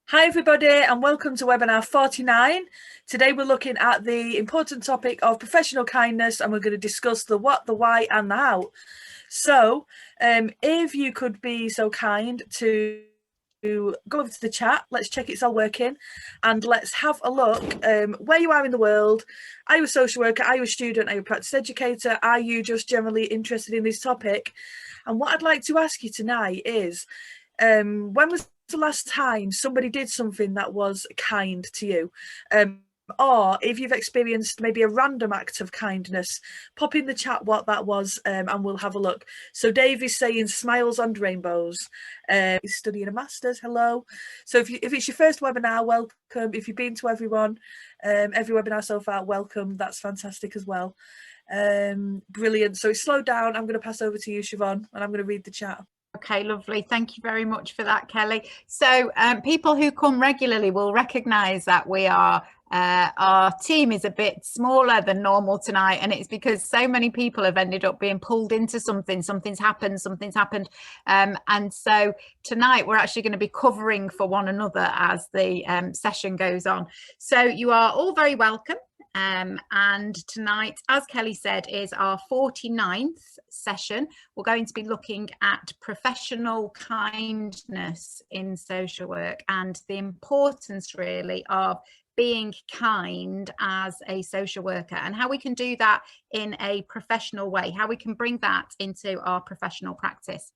Hi everybody and welcome to webinar 49. Today we're looking at the important topic of professional kindness and we're going to discuss the what, the why and the how. So if you could be so kind to go over to the chat, let's check it's all working and let's have a look where you are in the world. Are you a social worker? Are you a student? Are you a practice educator? Are you just generally interested in this topic? And what I'd like to ask you tonight is when was the last time somebody did something that was kind to you? Or if you've experienced maybe a random act of kindness, pop in the chat what that was and we'll have a look. So Dave is saying smiles and rainbows. He's studying a master's. Hello. So if it's your first webinar, welcome. If you've been to every webinar so far, welcome. That's fantastic as well. Brilliant. So slow down. I'm going to pass over to you, Siobhan, and I'm going to read the chat. Okay, lovely. Thank you very much for that, Kelly. So people who come regularly will recognise that our team is a bit smaller than normal tonight, and it's because so many people have ended up being pulled into something's happened, and so tonight we're actually going to be covering for one another as the session goes on. So you are all very welcome. And tonight, as Kelly said, is our 49th session. We're going to be looking at professional kindness in social work and the importance really of being kind as a social worker and how we can do that in a professional way, how we can bring that into our professional practice.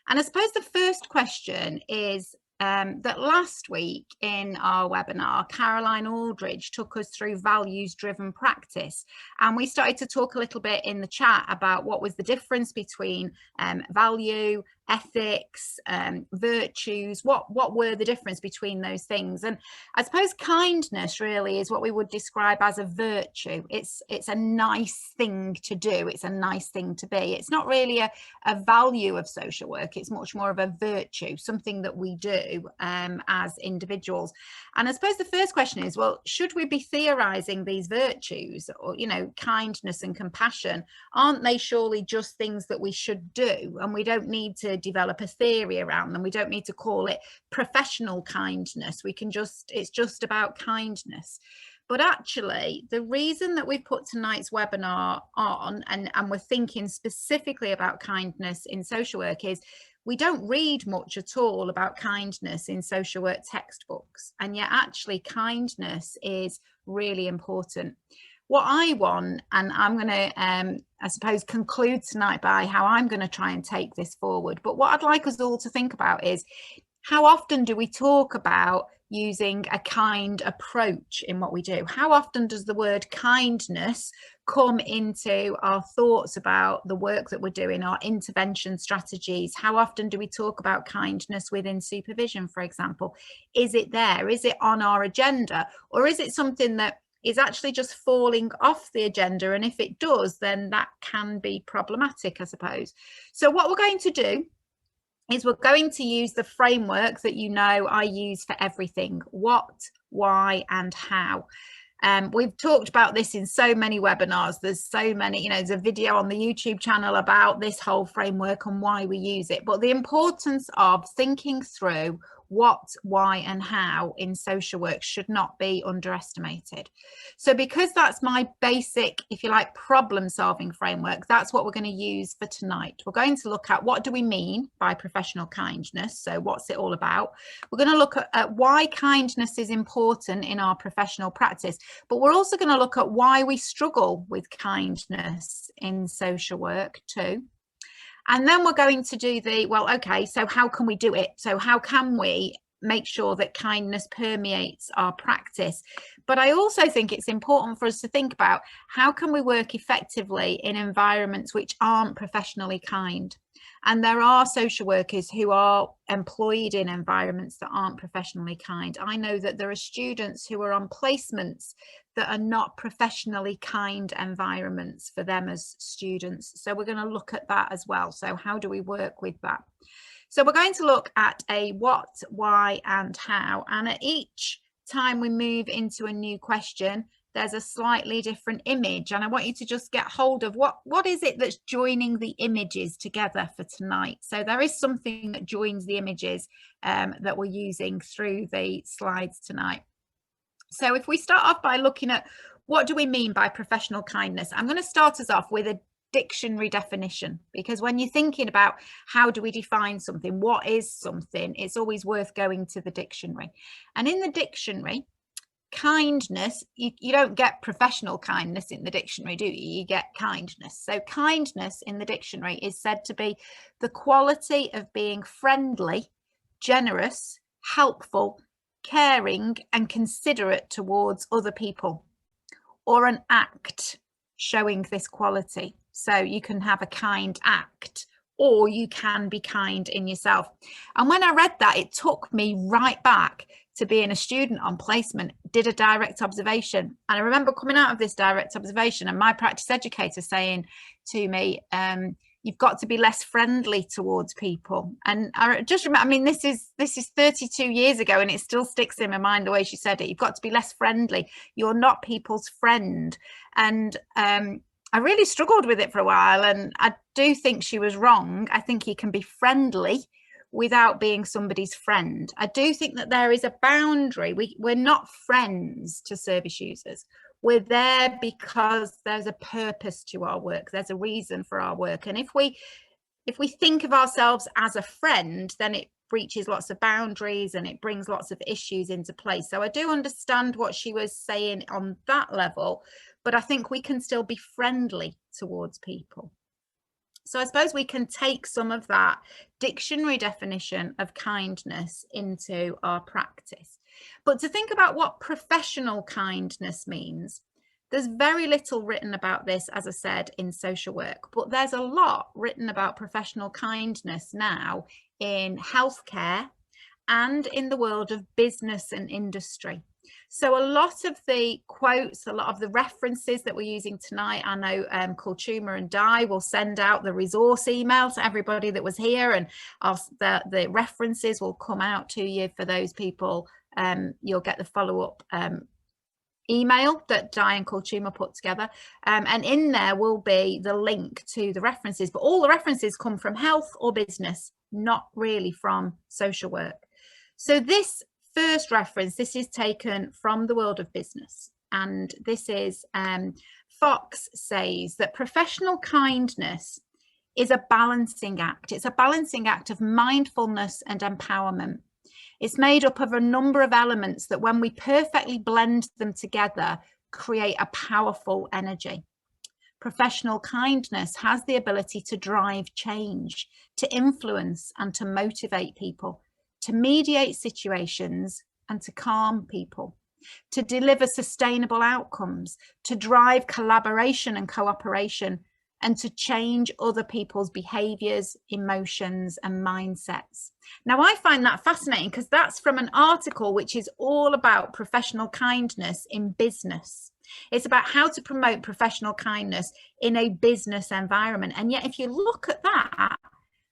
And I suppose the first question is that last week in our webinar, Caroline Aldridge took us through values-driven practice. And we started to talk a little bit in the chat about what was the difference between value, ethics, virtues, what were the difference between those things. And I suppose kindness really is what we would describe as a virtue. It's a nice thing to do. It's a nice thing to be. It's not really a value of social work. It's much more of a virtue, something that we do as individuals. And I suppose the first question is, well, should we be theorizing these virtues, or, you know, kindness and compassion? Aren't they surely just things that we should do? And we don't need to develop a theory around them. We don't need to call it professional kindness. It's just about kindness. But actually, the reason that we put tonight's webinar on and we're thinking specifically about kindness in social work is we don't read much at all about kindness in social work textbooks. And yet actually kindness is really important. What I want, and I'm going to, I suppose, conclude tonight by how I'm going to try and take this forward. But what I'd like us all to think about is how often do we talk about using a kind approach in what we do? How often does the word kindness come into our thoughts about the work that we're doing, our intervention strategies? How often do we talk about kindness within supervision, for example? Is it there? Is it on our agenda? Or is it something that is actually just falling off the agenda? And if it does, then that can be problematic, I suppose. So what we're going to do is we're going to use the framework that you know I use for everything: what, why, and how. We've talked about this in so many webinars. There's so many, you know, there's a video on the YouTube channel about this whole framework and why we use it. But the importance of thinking through what, why, and how in social work should not be underestimated. So because that's my basic, if you like, problem solving framework, that's what we're going to use for tonight. We're going to look at what do we mean by professional kindness? So what's it all about? We're going to look at why kindness is important in our professional practice, but we're also going to look at why we struggle with kindness in social work too. And then we're going to do well, okay, so how can we do it? So how can we make sure that kindness permeates our practice? But I also think it's important for us to think about how can we work effectively in environments which aren't professionally kind? And there are social workers who are employed in environments that aren't professionally kind. I know that there are students who are on placements that are not professionally kind environments for them as students. So we're going to look at that as well. So how do we work with that? So we're going to look at a what, why, and how. And at each time we move into a new question, there's a slightly different image, and I want you to just get hold of what is it that's joining the images together for tonight. So there is something that joins the images that we're using through the slides tonight. So if we start off by looking at what do we mean by professional kindness, I'm going to start us off with a dictionary definition, because when you're thinking about how do we define something, what is something, it's always worth going to the dictionary. And in the dictionary, kindness, you don't get professional kindness in the dictionary, do you? You get kindness. So kindness in the dictionary is said to be the quality of being friendly, generous, helpful, caring and considerate towards other people, or an act showing this quality. So you can have a kind act, or you can be kind in yourself. And when I read that, it took me right back to being a student on placement, did a direct observation. And I remember coming out of this direct observation and my practice educator saying to me, you've got to be less friendly towards people. And I just remember, I mean, this is 32 years ago and it still sticks in my mind the way she said it. You've got to be less friendly. You're not people's friend. And I really struggled with it for a while, and I do think she was wrong. I think you can be friendly without being somebody's friend. I do think that there is a boundary. We're not friends to service users. We're there because there's a purpose to our work. There's a reason for our work. And if we think of ourselves as a friend, then it breaches lots of boundaries and it brings lots of issues into place. So I do understand what she was saying on that level, but I think we can still be friendly towards people. So I suppose we can take some of that dictionary definition of kindness into our practice. But to think about what professional kindness means, there's very little written about this, as I said, in social work, but there's a lot written about professional kindness now in healthcare and in the world of business and industry. So a lot of the quotes, a lot of the references that we're using tonight, I know Kultuma and Di will send out the resource email to everybody that was here, and the references will come out to you for those people. You'll get the follow-up email that Di and Kultuma put together, and in there will be the link to the references, but all the references come from health or business, not really from social work. So this first reference, this is taken from the world of business, and this is Fox says that professional kindness is a balancing act. It's a balancing act of mindfulness and empowerment. It's made up of a number of elements that, when we perfectly blend them together, create a powerful energy. Professional kindness has the ability to drive change, to influence and to motivate people, to mediate situations and to calm people, to deliver sustainable outcomes, to drive collaboration and cooperation, and to change other people's behaviours, emotions and mindsets. Now, I find that fascinating because that's from an article which is all about professional kindness in business. It's about how to promote professional kindness in a business environment. And yet, if you look at that,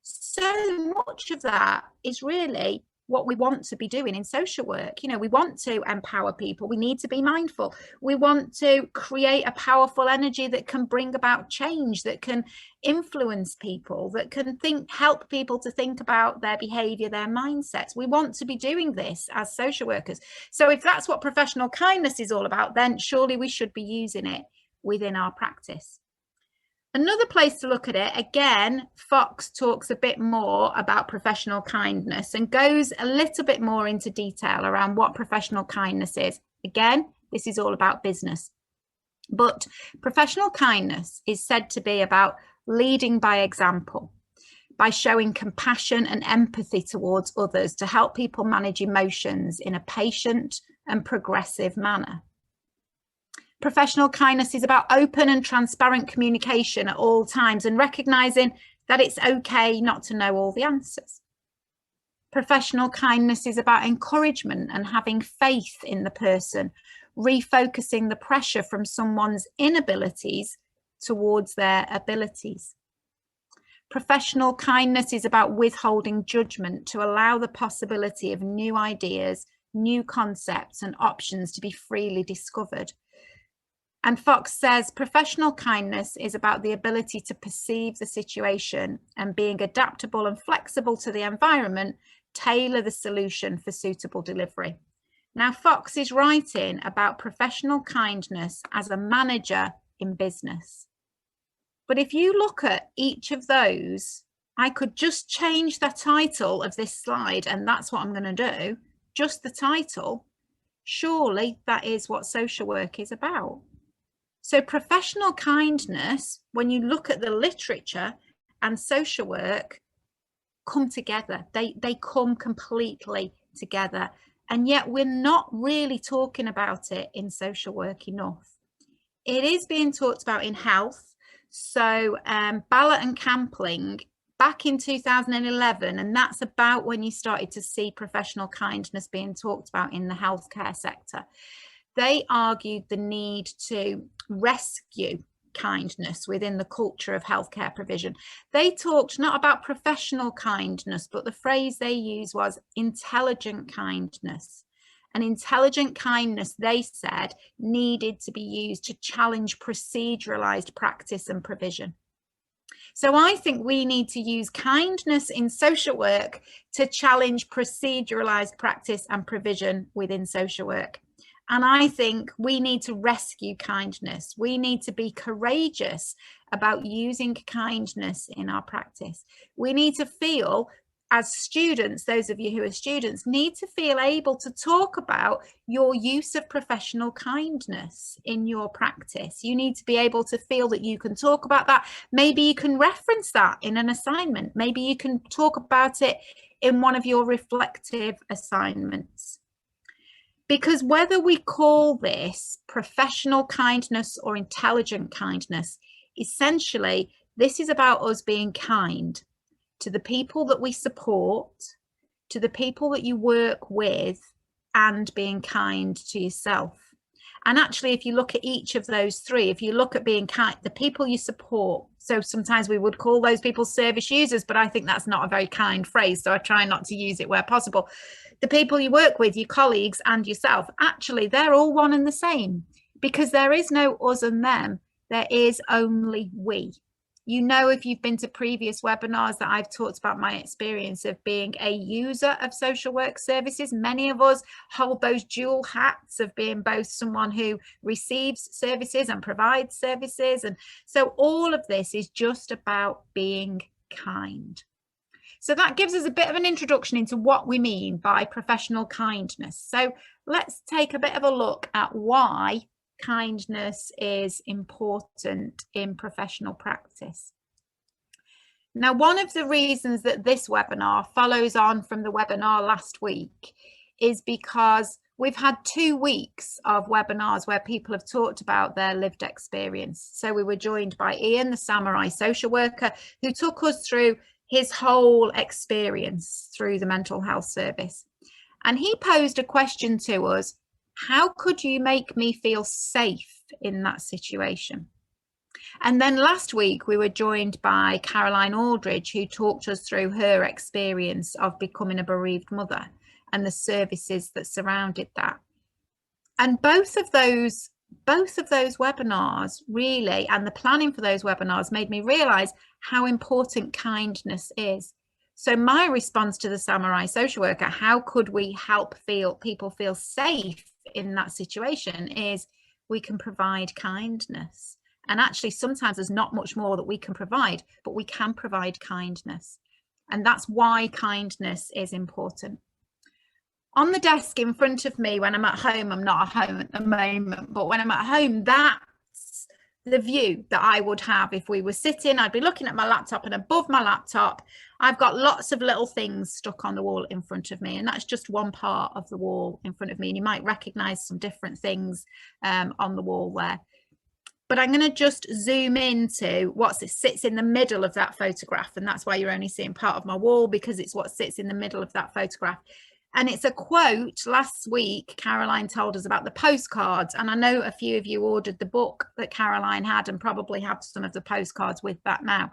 so much of that is really what we want to be doing in social work. You know, we want to empower people. We need to be mindful. We want to create a powerful energy that can bring about change, that can influence people, that can help people to think about their behavior, their mindsets. We want to be doing this as social workers. So if that's what professional kindness is all about, then surely we should be using it within our practice. Another place to look at it, again, Fox talks a bit more about professional kindness and goes a little bit more into detail around what professional kindness is. Again, this is all about business. But professional kindness is said to be about leading by example, by showing compassion and empathy towards others to help people manage emotions in a patient and progressive manner. Professional kindness is about open and transparent communication at all times and recognizing that it's okay not to know all the answers. Professional kindness is about encouragement and having faith in the person, refocusing the pressure from someone's inabilities towards their abilities. Professional kindness is about withholding judgment to allow the possibility of new ideas, new concepts and options to be freely discovered. And Fox says professional kindness is about the ability to perceive the situation and being adaptable and flexible to the environment, tailor the solution for suitable delivery. Now, Fox is writing about professional kindness as a manager in business. But if you look at each of those, I could just change the title of this slide, and that's what I'm going to do, just the title. Surely that is what social work is about. So professional kindness, when you look at the literature, and social work come together. They come completely together. And yet we're not really talking about it in social work enough. It is being talked about in health. So Ballot and Campling back in 2011, and that's about when you started to see professional kindness being talked about in the healthcare sector. They argued the need to rescue kindness within the culture of healthcare provision. They talked not about professional kindness, but the phrase they used was intelligent kindness. And intelligent kindness, they said, needed to be used to challenge proceduralized practice and provision. So I think we need to use kindness in social work to challenge proceduralized practice and provision within social work. And I think we need to rescue kindness. We need to be courageous about using kindness in our practice. We need to feel, as students, those of you who are students, need to feel able to talk about your use of professional kindness in your practice. You need to be able to feel that you can talk about that. Maybe you can reference that in an assignment. Maybe you can talk about it in one of your reflective assignments. Because whether we call this professional kindness or intelligent kindness, essentially, this is about us being kind to the people that we support, to the people that you work with, and being kind to yourself. And actually, if you look at each of those three, if you look at being kind, the people you support, so sometimes we would call those people service users, but I think that's not a very kind phrase, so I try not to use it where possible. The people you work with, your colleagues and yourself, actually, they're all one and the same, because there is no us and them, there is only we. You know, if you've been to previous webinars that I've talked about my experience of being a user of social work services. Many of us hold those dual hats of being both someone who receives services and provides services. And so all of this is just about being kind. So that gives us a bit of an introduction into what we mean by professional kindness. So let's take a bit of a look at why kindness is important in professional practice. Now, one of the reasons that this webinar follows on from the webinar last week is because we've had 2 weeks of webinars where people have talked about their lived experience. So we were joined by Ian, the Samurai social worker, who took us through his whole experience through the mental health service. And he posed a question to us: how could you make me feel safe in that situation? And then last week we were joined by Caroline Aldridge, who talked us through her experience of becoming a bereaved mother and the services that surrounded that. And both of those webinars really, and the planning for those webinars, made me realize how important kindness is. So my response to the Samurai social worker, how could we help people feel safe in that situation, is we can provide kindness. And actually sometimes there's not much more that we can provide, but we can provide kindness. And that's why kindness is important. On the desk in front of me when I'm at home, I'm not at home at the moment, but when I'm at home, that's the view that I would have if we were sitting. I'd be looking at my laptop, and above my laptop, I've got lots of little things stuck on the wall in front of me, and that's just one part of the wall in front of me. And you might recognize some different things on the wall there. But I'm going to just zoom into what sits in the middle of that photograph. And that's why you're only seeing part of my wall, because it's what sits in the middle of that photograph. And it's a quote. Last week, Caroline told us about the postcards. And I know a few of you ordered the book that Caroline had and probably have some of the postcards with that now.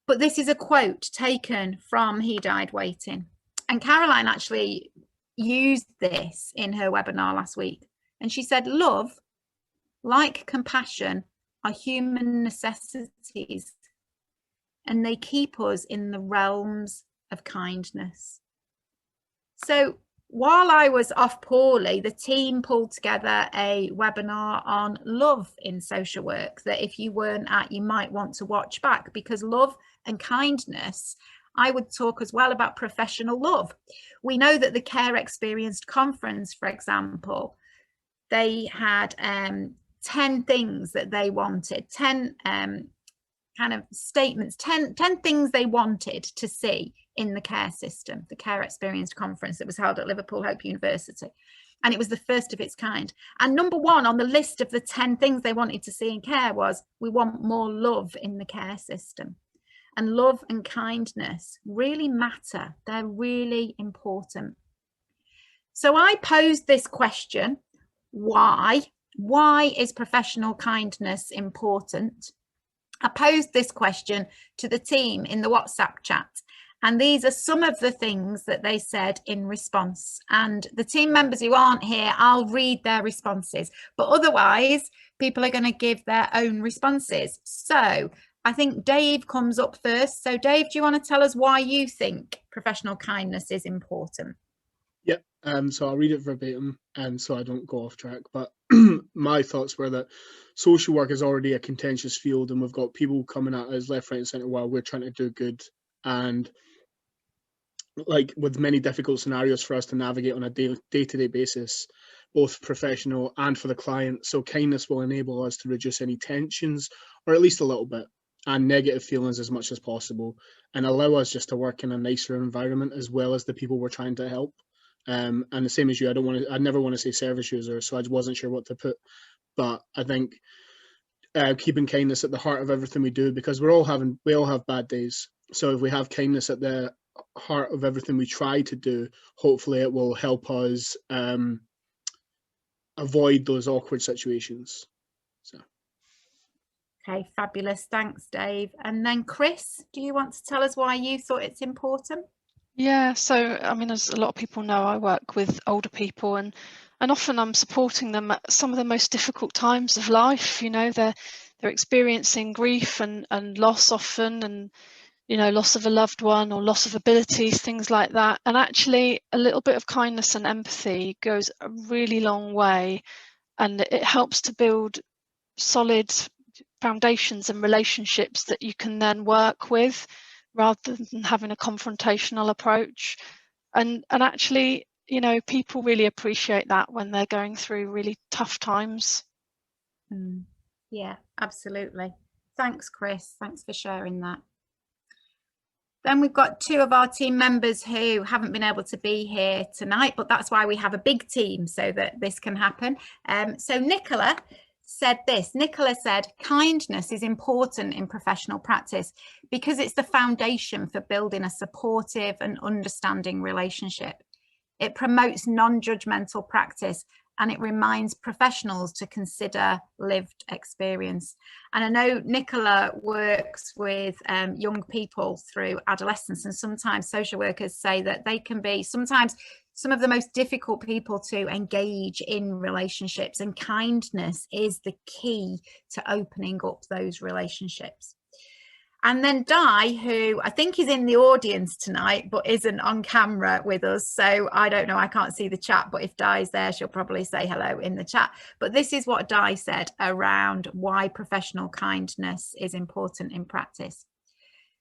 But this is a quote taken from He Died Waiting. And Caroline actually used this in her webinar last week. And she said, love like compassion, are human necessities, and they keep us in the realms of kindness. So while I was off poorly, the team pulled together a webinar on love in social work that if you weren't at, you might want to watch back, because love and kindness, I would talk as well about professional love. We know that the Care Experienced Conference, for example, they had 10 things that they wanted, 10 kind of statements, 10 things they wanted to see in the care system, the Care Experienced Conference that was held at Liverpool Hope University. And it was the first of its kind. And number one on the list of the 10 things they wanted to see in care was, we want more love in the care system. And love and kindness really matter. They're really important. So I posed this question, why? Why is professional kindness important? I posed this question to the team in the WhatsApp chat, and these are some of the things that they said in response. And the team members who aren't here, I'll read their responses, but otherwise people are going to give their own responses. So I think Dave comes up first. So Dave, do you want to tell us why you think professional kindness is important? Yep. So I'll read it verbatim, so I don't go off track. But my thoughts were that social work is already a contentious field, and we've got people coming at us left, right, and centre while we're trying to do good. And like with many difficult scenarios for us to navigate on a day-to-day basis, both professional and for the client. So kindness will enable us to reduce any tensions, or at least a little bit, and negative feelings as much as possible, and allow us just to work in a nicer environment as well as the people we're trying to help. And the same as you, I never want to say service user, so I wasn't sure what to put. But I think keeping kindness at the heart of everything we do, because we all have bad days. So if we have kindness at the heart of everything we try to do, hopefully it will help us avoid those awkward situations. So. Okay, fabulous. Thanks, Dave. And then Chris, do you want to tell us why you thought it's important? Yeah, so I mean, as a lot of people know, I work with older people, and often I'm supporting them at some of the most difficult times of life. You know, they're experiencing grief and loss often, and you know, loss of a loved one or loss of abilities, things like that. And actually, a little bit of kindness and empathy goes a really long way, and it helps to build solid foundations and relationships that you can then work with, rather than having a confrontational approach. And actually, you know, people really appreciate that when they're going through really tough times. Yeah, absolutely. Thanks, Chris. Thanks for sharing that. Then we've got two of our team members who haven't been able to be here tonight, but that's why we have a big team so that this can happen. So Nicola said this. Nicola said, kindness is important in professional practice because it's the foundation for building a supportive and understanding relationship. It promotes non-judgmental practice, and it reminds professionals to consider lived experience. And I know Nicola works with young people through adolescence, and sometimes social workers say that they can be sometimes some of the most difficult people to engage in relationships, and kindness is the key to opening up those relationships. And then Di, who I think is in the audience tonight, but isn't on camera with us. So I don't know, I can't see the chat, but if Di's there, she'll probably say hello in the chat. But this is what Di said around why professional kindness is important in practice.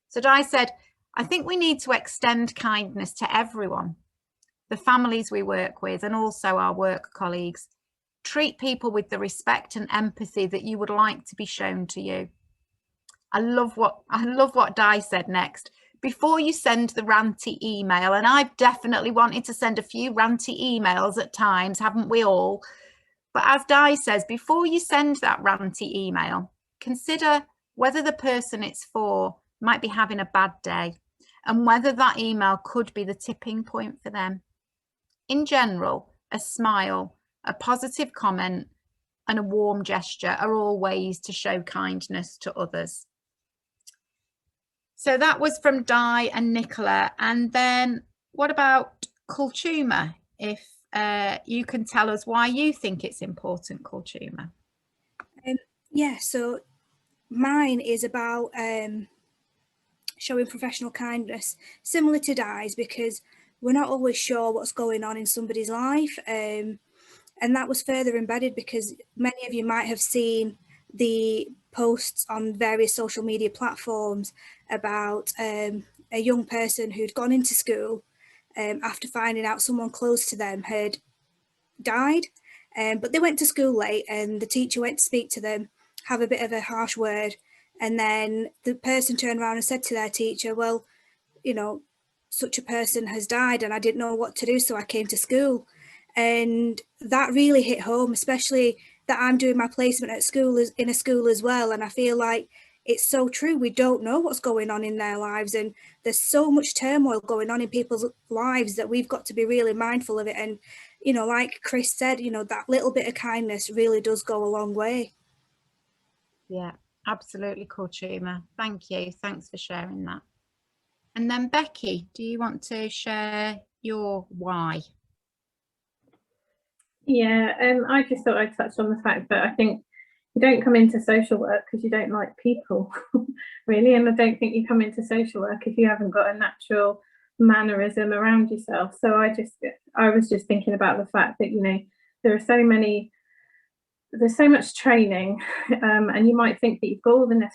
So Di said, I think we need to extend kindness to everyone, the families we work with, and also our work colleagues. Treat people with the respect and empathy that you would like to be shown to you. I love what Di said next. Before you send the ranty email, and I've definitely wanted to send a few ranty emails at times, haven't we all? But as Di says, before you send that ranty email, consider whether the person it's for might be having a bad day, and whether that email could be the tipping point for them. In general, a smile, a positive comment, and a warm gesture are all ways to show kindness to others. So that was from Di and Nicola. And then what about Kulchuma? If you can tell us why you think it's important, Kulchuma. Yeah, so mine is about showing professional kindness, similar to Di's, because we're not always sure what's going on in somebody's life. And that was further embedded because many of you might have seen the posts on various social media platforms about a young person who'd gone into school after finding out someone close to them had died. But they went to school late and the teacher went to speak to them, have a bit of a harsh word. And then the person turned around and said to their teacher, well, you know, such a person has died and I didn't know what to do, so I came to school. And that really hit home, especially that I'm doing my placement at school in a school as well. And I feel like it's so true. We don't know what's going on in their lives, and there's so much turmoil going on in people's lives that we've got to be really mindful of it. And, you know, like Chris said, you know, that little bit of kindness really does go a long way. Yeah, absolutely, Karthima. Thank you. Thanks for sharing that. And then Becky, do you want to share your why? Yeah, I just thought I'd touch on the fact that I think you don't come into social work because you don't like people, really. And I don't think you come into social work if you haven't got a natural mannerism around yourself. So I was just thinking about the fact that, you know, there's so much training, and you might think that you've got all the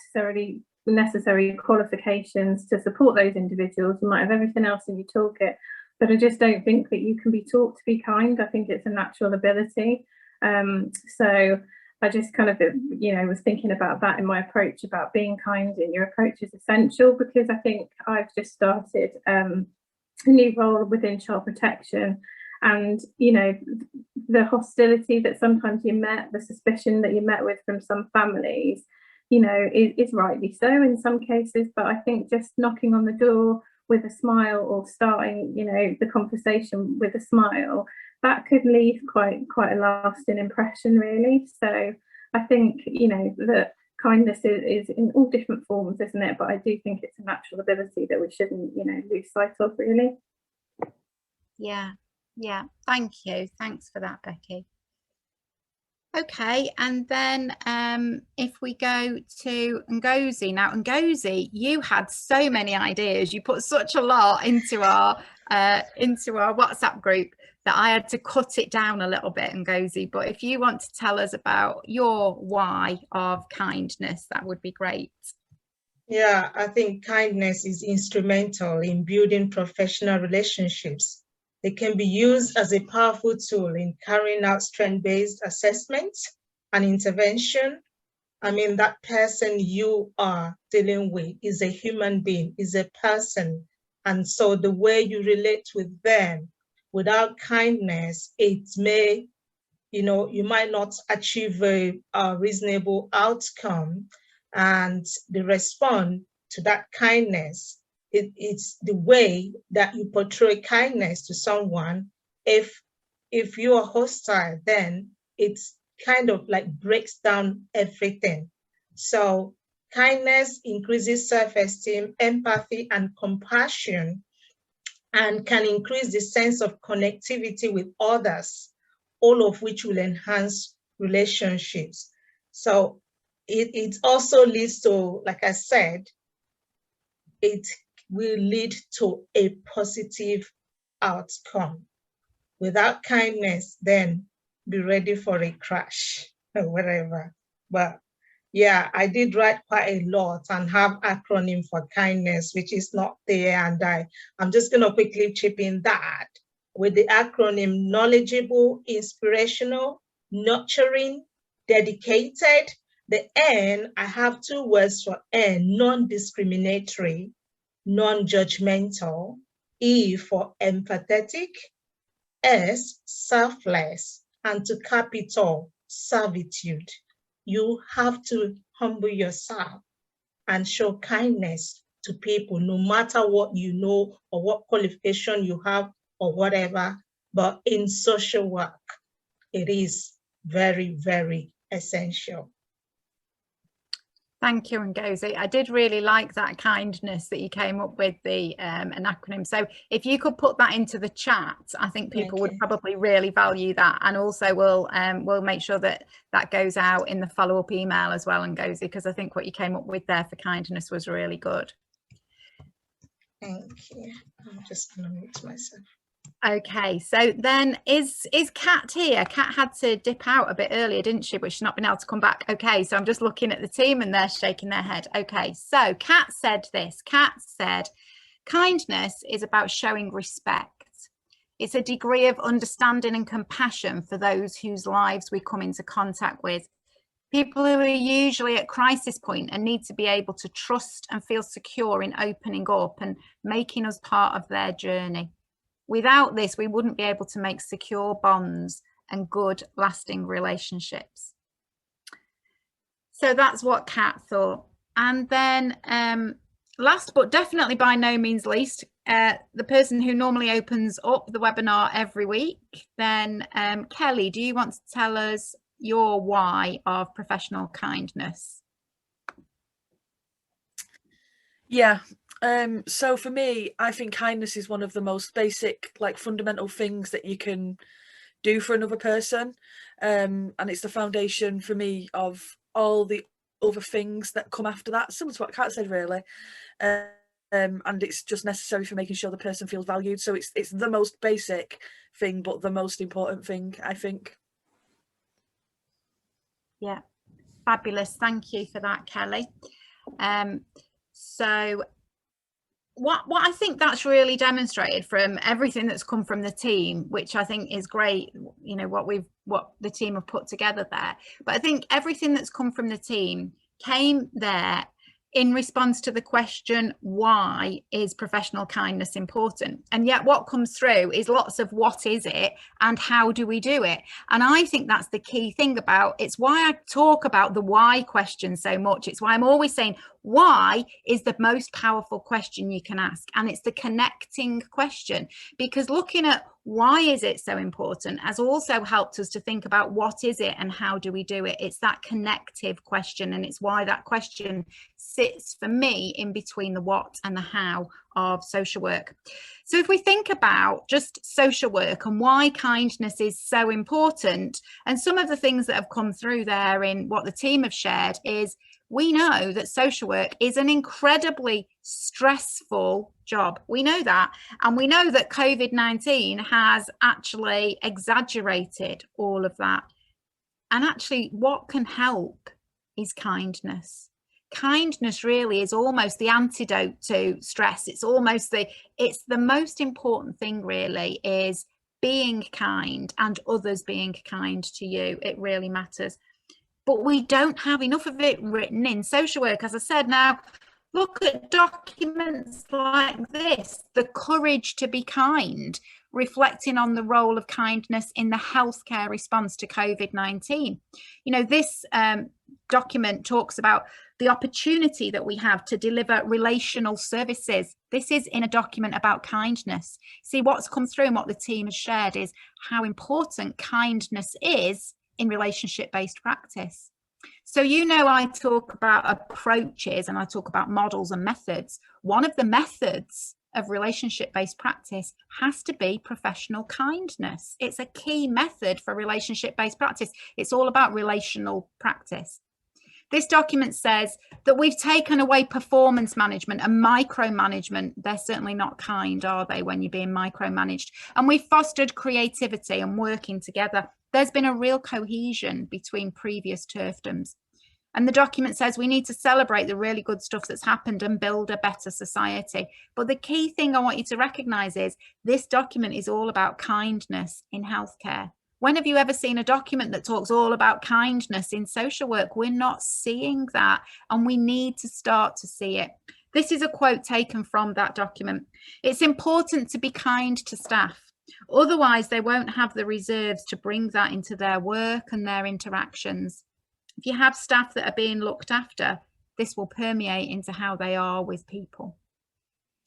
necessary qualifications to support those individuals. You might have everything else in your toolkit, but I just don't think that you can be taught to be kind. I think it's a natural ability. So I just kind of, you know, was thinking about that in my approach about being kind, and your approach is essential, because I think I've just started a new role within child protection, and, you know, the hostility that sometimes you met, the suspicion that you met with from some families, you know, is rightly so in some cases. But I think just knocking on the door with a smile, or starting, you know, the conversation with a smile, that could leave quite a lasting impression, really. So I think, you know, that kindness is in all different forms, isn't it? But I do think it's a natural ability that we shouldn't, you know, lose sight of, really. Yeah, thank you. Thanks for that, Becky. Okay, and then if we go to Ngozi now, Ngozi, you had so many ideas. You put such a lot into our WhatsApp group that I had to cut it down a little bit, Ngozi. But if you want to tell us about your why of kindness, that would be great. Yeah, I think kindness is instrumental in building professional relationships. It can be used as a powerful tool in carrying out strength-based assessments and intervention. I mean, that person you are dealing with is a human being, is a person. And so the way you relate with them, without kindness, it may, you know, you might not achieve a reasonable outcome. And the response to that kindness, it's the way that you portray kindness to someone. If you are hostile, then it's kind of like breaks down everything. So kindness increases self-esteem, empathy, and compassion, and can increase the sense of connectivity with others, all of which will enhance relationships. So it also leads to, like I said, it will lead to a positive outcome. Without kindness, then be ready for a crash or whatever. But yeah, I did write quite a lot and have acronym for kindness, which is not there. And I'm just going to quickly chip in that with the acronym: knowledgeable, inspirational, nurturing, dedicated. The N, I have two words for N: non-discriminatory, non-judgmental. E for empathetic. S, selfless. And to cap it all, servitude. You have to humble yourself and show kindness to people, no matter what you know or what qualification you have or whatever. But in social work, it is very, very essential. Thank you, Ngozi. I did really like that kindness that you came up with, an acronym. So if you could put that into the chat, I think people would probably really value that. And also we'll make sure that that goes out in the follow-up email as well, Ngozi, because I think what you came up with there for kindness was really good. Thank you. I'm just going to mute myself. Okay, so then is Kat here? Kat had to dip out a bit earlier, didn't she? But she's not been able to come back. Okay, so I'm just looking at the team and they're shaking their head. Okay, so Kat said this. Kat said, kindness is about showing respect. It's a degree of understanding and compassion for those whose lives we come into contact with. People who are usually at crisis point and need to be able to trust and feel secure in opening up and making us part of their journey. Without this, we wouldn't be able to make secure bonds and good, lasting relationships. So that's what Kat thought. And then last, but definitely by no means least, the person who normally opens up the webinar every week, then Kelly, do you want to tell us your why of professional kindness? Yeah. So for me, I think kindness is one of the most basic, like fundamental things that you can do for another person. And it's the foundation for me of all the other things that come after that. Similar to what Kat said, really. And it's just necessary for making sure the person feels valued. So it's the most basic thing, but the most important thing, I think. Yeah, fabulous. Thank you for that, Kelly. So what I think that's really demonstrated from everything that's come from the team, which I think is great, you know, what the team have put together there. But I think everything that's come from the team came there in response to the question, why is professional kindness important? And yet what comes through is lots of what is it and how do we do it? And I think that's the key thing about it's why I talk about the why question so much. It's why I'm always saying why is the most powerful question you can ask, and it's the connecting question, because looking at why is it so important has also helped us to think about what is it and how do we do it. It's that connective question, and it's why that question sits for me in between the what and the how of social work. So if we think about just social work and why kindness is so important, and some of the things that have come through there in what the team have shared is we know that social work is an incredibly stressful job. We know that. And we know that COVID-19 has actually exaggerated all of that. And actually, what can help is kindness. Kindness really is almost the antidote to stress. It's the most important thing really is being kind and others being kind to you. It really matters. But we don't have enough of it written in social work, as I said. Now, look at documents like this, The Courage to Be Kind, reflecting on the role of kindness in the healthcare response to COVID-19. You know, this document talks about the opportunity that we have to deliver relational services. This is in a document about kindness. See, what's come through and what the team has shared is how important kindness is in relationship-based practice. So, you know, I talk about approaches and I talk about models and methods. One of the methods of relationship-based practice has to be professional kindness. It's a key method for relationship-based practice. It's all about relational practice. This document says that we've taken away performance management and micromanagement. They're certainly not kind, are they, when you're being micromanaged? And we've fostered creativity and working together. There's been a real cohesion between previous turfdoms. And the document says we need to celebrate the really good stuff that's happened and build a better society. But the key thing I want you to recognise is this document is all about kindness in healthcare. When have you ever seen a document that talks all about kindness in social work? We're not seeing that, and we need to start to see it. This is a quote taken from that document. It's important to be kind to staff. Otherwise, they won't have the reserves to bring that into their work and their interactions. If you have staff that are being looked after, this will permeate into how they are with people.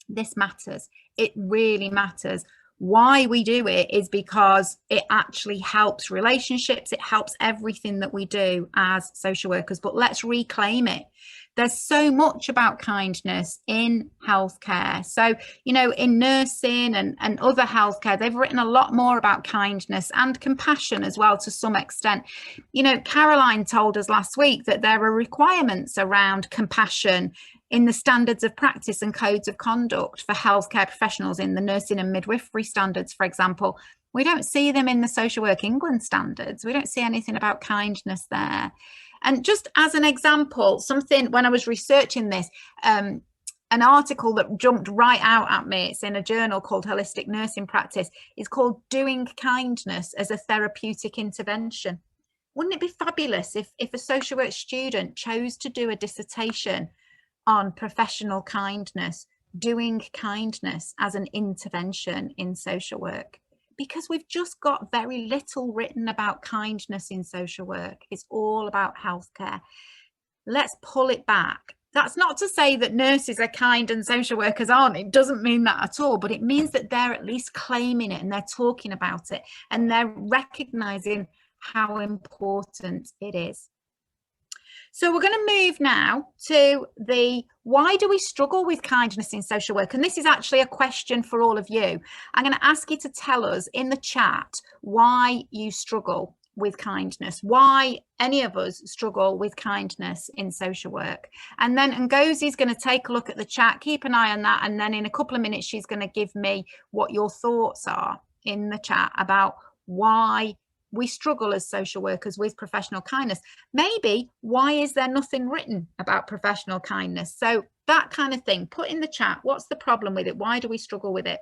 This matters. It really matters. Why we do it is because it actually helps relationships, it helps everything that we do as social workers. But let's reclaim it. There's so much about kindness in healthcare. So, you know, in nursing and other healthcare, they've written a lot more about kindness and compassion as well, to some extent. You know, Caroline told us last week that there are requirements around compassion in the standards of practice and codes of conduct for healthcare professionals in the nursing and midwifery standards, for example. We don't see them in the Social Work England standards. We don't see anything about kindness there. And just as an example, something when I was researching this, an article that jumped right out at me, it's in a journal called Holistic Nursing Practice, is called Doing Kindness as a Therapeutic Intervention. Wouldn't it be fabulous if a social work student chose to do a dissertation on professional kindness, doing kindness as an intervention in social work? Because we've just got very little written about kindness in social work. It's all about healthcare. Let's pull it back. That's not to say that nurses are kind and social workers aren't. It doesn't mean that at all, but it means that they're at least claiming it and they're talking about it and they're recognizing how important it is. So we're going to move now to the why do we struggle with kindness in social work? And this is actually a question for all of you. I'm going to ask you to tell us in the chat why you struggle with kindness, why any of us struggle with kindness in social work. And then Ngozi's going to take a look at the chat, keep an eye on that. And then in a couple of minutes, she's going to give me what your thoughts are in the chat about why we struggle as social workers with professional kindness. Maybe why is there nothing written about professional kindness? So that kind of thing, put in the chat, what's the problem with it? Why do we struggle with it?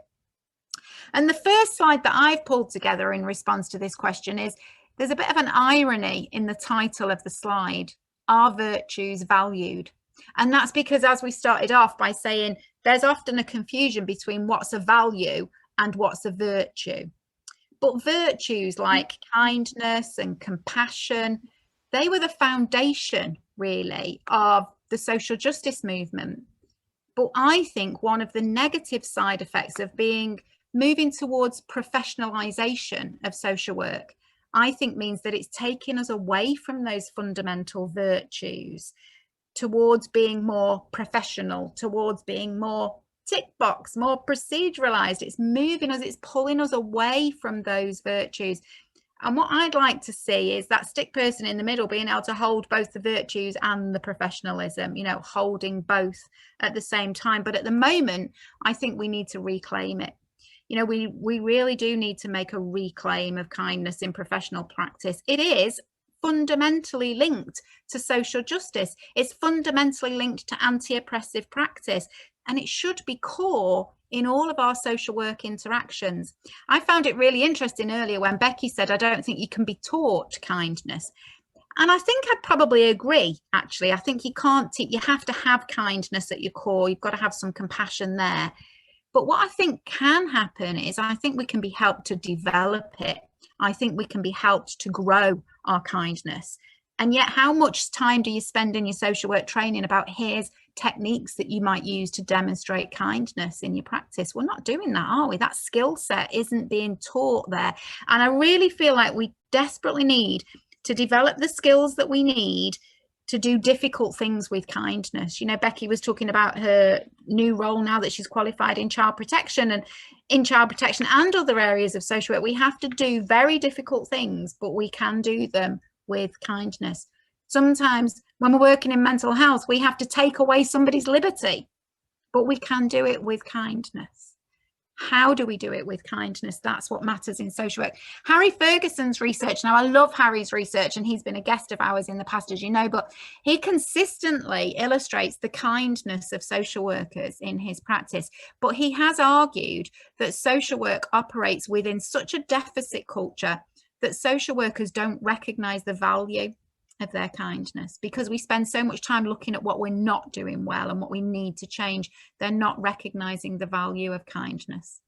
And the first slide that I've pulled together in response to this question is, there's a bit of an irony in the title of the slide, Are Virtues Valued? And that's because, as we started off by saying, there's often a confusion between what's a value and what's a virtue. But virtues like kindness and compassion, they were the foundation, really, of the social justice movement. But I think one of the negative side effects of moving towards professionalisation of social work, I think means that it's taking us away from those fundamental virtues towards being more professional, towards being more tick box, more proceduralized. It's moving us, it's pulling us away from those virtues. And what I'd like to see is that stick person in the middle being able to hold both the virtues and the professionalism, you know, holding both at the same time. But at the moment, I think we need to reclaim it. You know, we really do need to make a reclaim of kindness in professional practice. It is fundamentally linked to social justice. It's fundamentally linked to anti-oppressive practice. And it should be core in all of our social work interactions. I found it really interesting earlier when Becky said, I don't think you can be taught kindness. And I think I'd probably agree, actually. I think you can't teach, you have to have kindness at your core. You've got to have some compassion there. But what I think can happen is I think we can be helped to develop it. I think we can be helped to grow our kindness. And yet, how much time do you spend in your social work training about here's techniques that you might use to demonstrate kindness in your practice? We're not doing that, are we? That skill set isn't being taught there. And I really feel like we desperately need to develop the skills that we need to do difficult things with kindness. You know, Becky was talking about her new role now that she's qualified in child protection, and in child protection and other areas of social work, we have to do very difficult things, but we can do them with kindness. Sometimes when we're working in mental health, we have to take away somebody's liberty, but we can do it with kindness. How do we do it with kindness? That's what matters in social work. Harry Ferguson's research, now I love Harry's research and he's been a guest of ours in the past, as you know, but he consistently illustrates the kindness of social workers in his practice. But he has argued that social work operates within such a deficit culture that social workers don't recognise the value of their kindness, because we spend so much time looking at what we're not doing well and what we need to change. They're not recognising the value of kindness.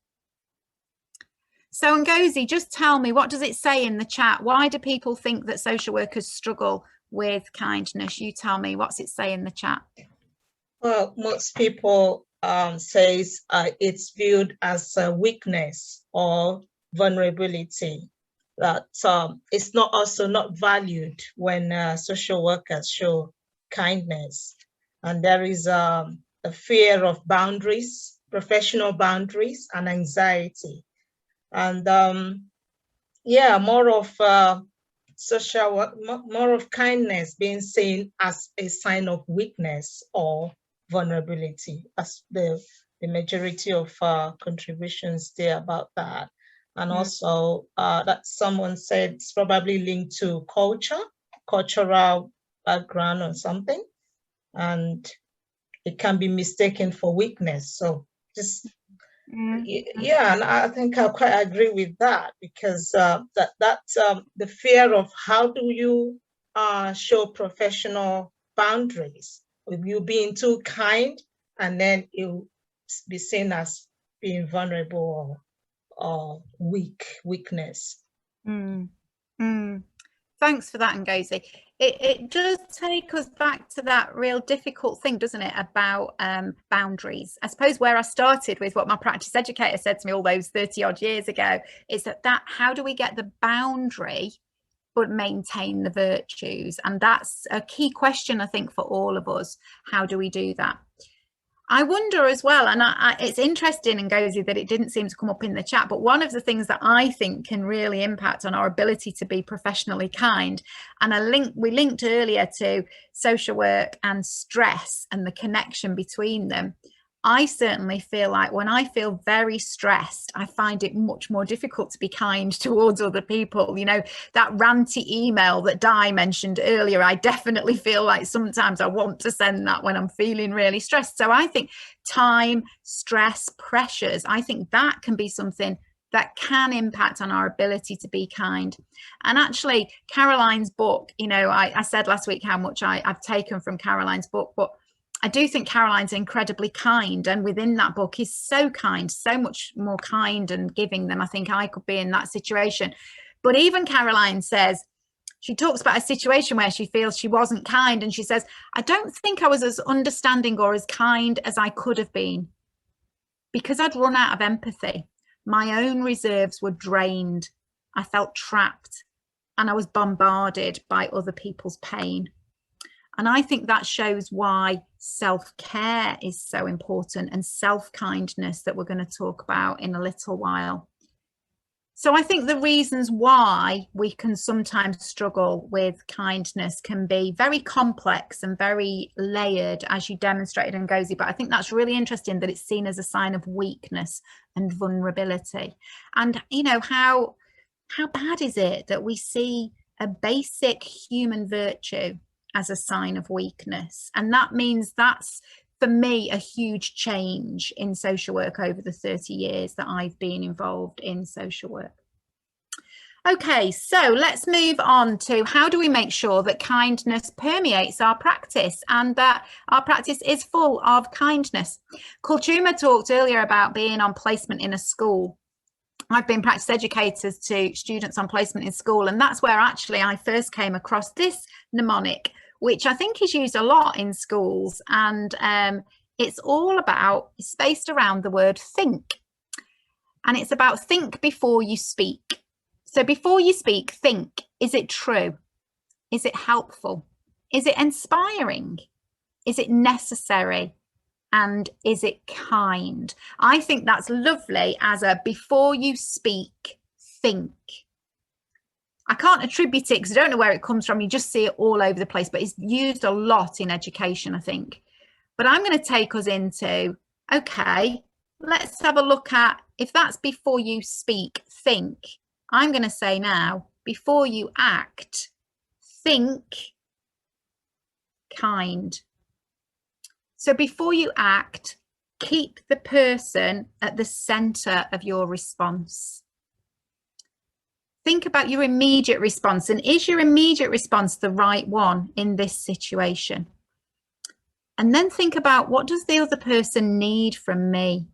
So Ngozi, just tell me, what does it say in the chat? Why do people think that social workers struggle with kindness? You tell me, what's it say in the chat? Well, most people says it's viewed as a weakness or vulnerability, that it's not also not valued when social workers show kindness. And there is a fear of boundaries, professional boundaries, and anxiety. And yeah, more of social work, more of kindness being seen as a sign of weakness or vulnerability, as the majority of contributions there about that. And also that someone said it's probably linked to cultural background or something, and it can be mistaken for weakness. So just yeah, and I think I quite agree with that, because the fear of how do you show professional boundaries, with you being too kind, and then you'll be seen as being vulnerable or weakness. Thanks for that, Ngozi. It does take us back to that real difficult thing, doesn't it, about boundaries. I suppose where I started with what my practice educator said to me all those 30 odd years ago is that how do we get the boundary but maintain the virtues? And that's a key question, I think, for all of us. How do we do that? I wonder as well, and it's interesting, Ngozi, that it didn't seem to come up in the chat, but one of the things that I think can really impact on our ability to be professionally kind, and we linked earlier to social work and stress and the connection between them. I certainly feel like when I feel very stressed, I find it much more difficult to be kind towards other people. You know, that ranty email that Di mentioned earlier, I definitely feel like sometimes I want to send that when I'm feeling really stressed. So I think time, stress, pressures, I think that can be something that can impact on our ability to be kind. And actually, Caroline's book, you know, I said last week how much I've taken from Caroline's book, but I do think Caroline's incredibly kind, and within that book is so kind, so much more kind and giving than I think I could be in that situation. But even Caroline says, she talks about a situation where she feels she wasn't kind, and she says, I don't think I was as understanding or as kind as I could have been, because I'd run out of empathy. My own reserves were drained. I felt trapped, and I was bombarded by other people's pain. And I think that shows why self-care is so important, and self-kindness that we're going to talk about in a little while. So I think the reasons why we can sometimes struggle with kindness can be very complex and very layered, as you demonstrated, Ngozi, but I think that's really interesting that it's seen as a sign of weakness and vulnerability. And, you know, how bad is it that we see a basic human virtue as a sign of weakness? And that means that's, for me, a huge change in social work over the 30 years that I've been involved in social work. Okay, so let's move on to how do we make sure that kindness permeates our practice and that our practice is full of kindness. Kulchuma talked earlier about being on placement in a school. I've been practice educators to students on placement in school, and that's where actually I first came across this mnemonic, which I think is used a lot in schools, and it's based around the word think, and it's about think before you speak. So before you speak, think, is it true? Is it helpful? Is it inspiring? Is it necessary? And is it kind? I think that's lovely as a before you speak, think. I can't attribute it because I don't know where it comes from. You just see it all over the place, but it's used a lot in education, I think. But I'm going to take us into, okay, let's have a look at, if that's before you speak, think. I'm going to say now, before you act, think kind. So before you act, keep the person at the center of your response. Think about your immediate response, and is your immediate response the right one in this situation? And then think about, what does the other person need from me?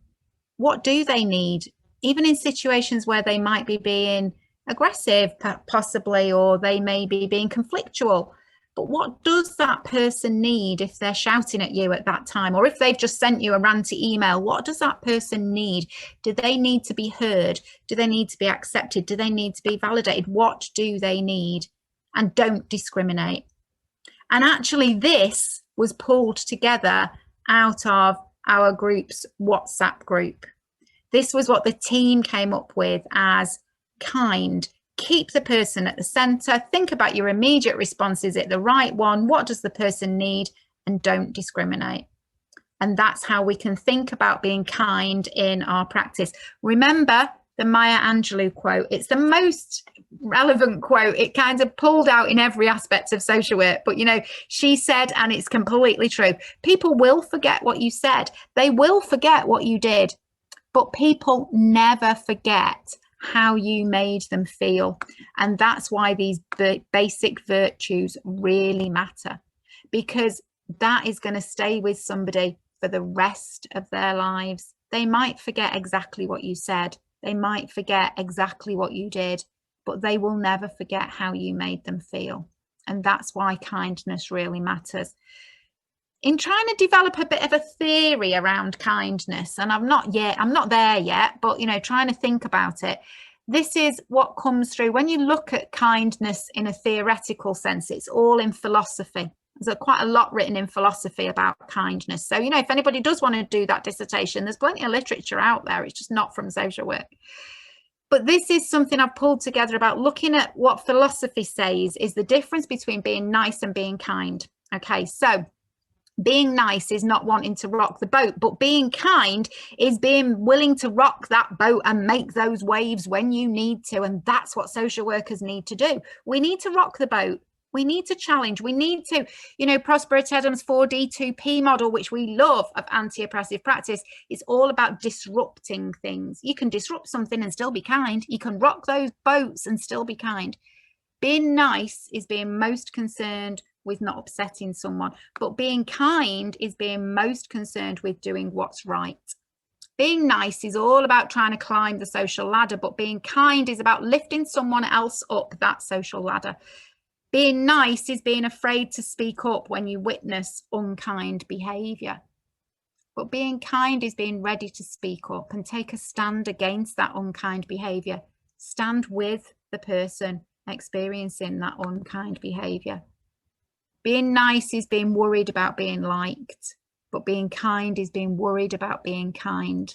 What do they need? Even in situations where they might be being aggressive, possibly, or they may be being conflictual. but what does that person need if they're shouting at you at that time, or if they've just sent you a ranty email? What does that person need? Do they need to be heard? Do they need to be accepted? Do they need to be validated? What do they need? And don't discriminate. And actually this was pulled together out of our group's WhatsApp group. This was what the team came up with as kind. Keep the person at the center. Think about your immediate response. Is it the right one? What does the person need? And don't discriminate. And that's how we can think about being kind in our practice. Remember the Maya Angelou quote. It's the most relevant quote. It kind of pulled out in every aspect of social work. But, you know, she said, and it's completely true, people will forget what you said. They will forget what you did. But people never forget how you made them feel. And that's why these basic virtues really matter, because that is going to stay with somebody for the rest of their lives. They might forget exactly what you said. They might forget exactly what you did, but they will never forget how you made them feel. And that's why kindness really matters. In trying to develop a bit of a theory around kindness, and I'm not there yet, but, you know, trying to think about it, this is what comes through when you look at kindness in a theoretical sense. It's all in philosophy. There's quite a lot written in philosophy about kindness. So, you know, if anybody does want to do that dissertation, there's plenty of literature out there. It's just not from social work. But this is something I've pulled together about looking at what philosophy says is the difference between being nice and being kind. Okay, so being nice is not wanting to rock the boat, but being kind is being willing to rock that boat and make those waves when you need to. And that's what social workers need to do. We need to rock the boat. We need to challenge. We need to, you know, Prosperity Adams' 4D2P model, which we love, of anti-oppressive practice, is all about disrupting things. You can disrupt something and still be kind. You can rock those boats and still be kind. Being nice is being most concerned with not upsetting someone, but being kind is being most concerned with doing what's right. Being nice is all about trying to climb the social ladder, but being kind is about lifting someone else up that social ladder. Being nice is being afraid to speak up when you witness unkind behaviour. But being kind is being ready to speak up and take a stand against that unkind behaviour. Stand with the person experiencing that unkind behaviour. Being nice is being worried about being liked, but being kind is being worried about being kind.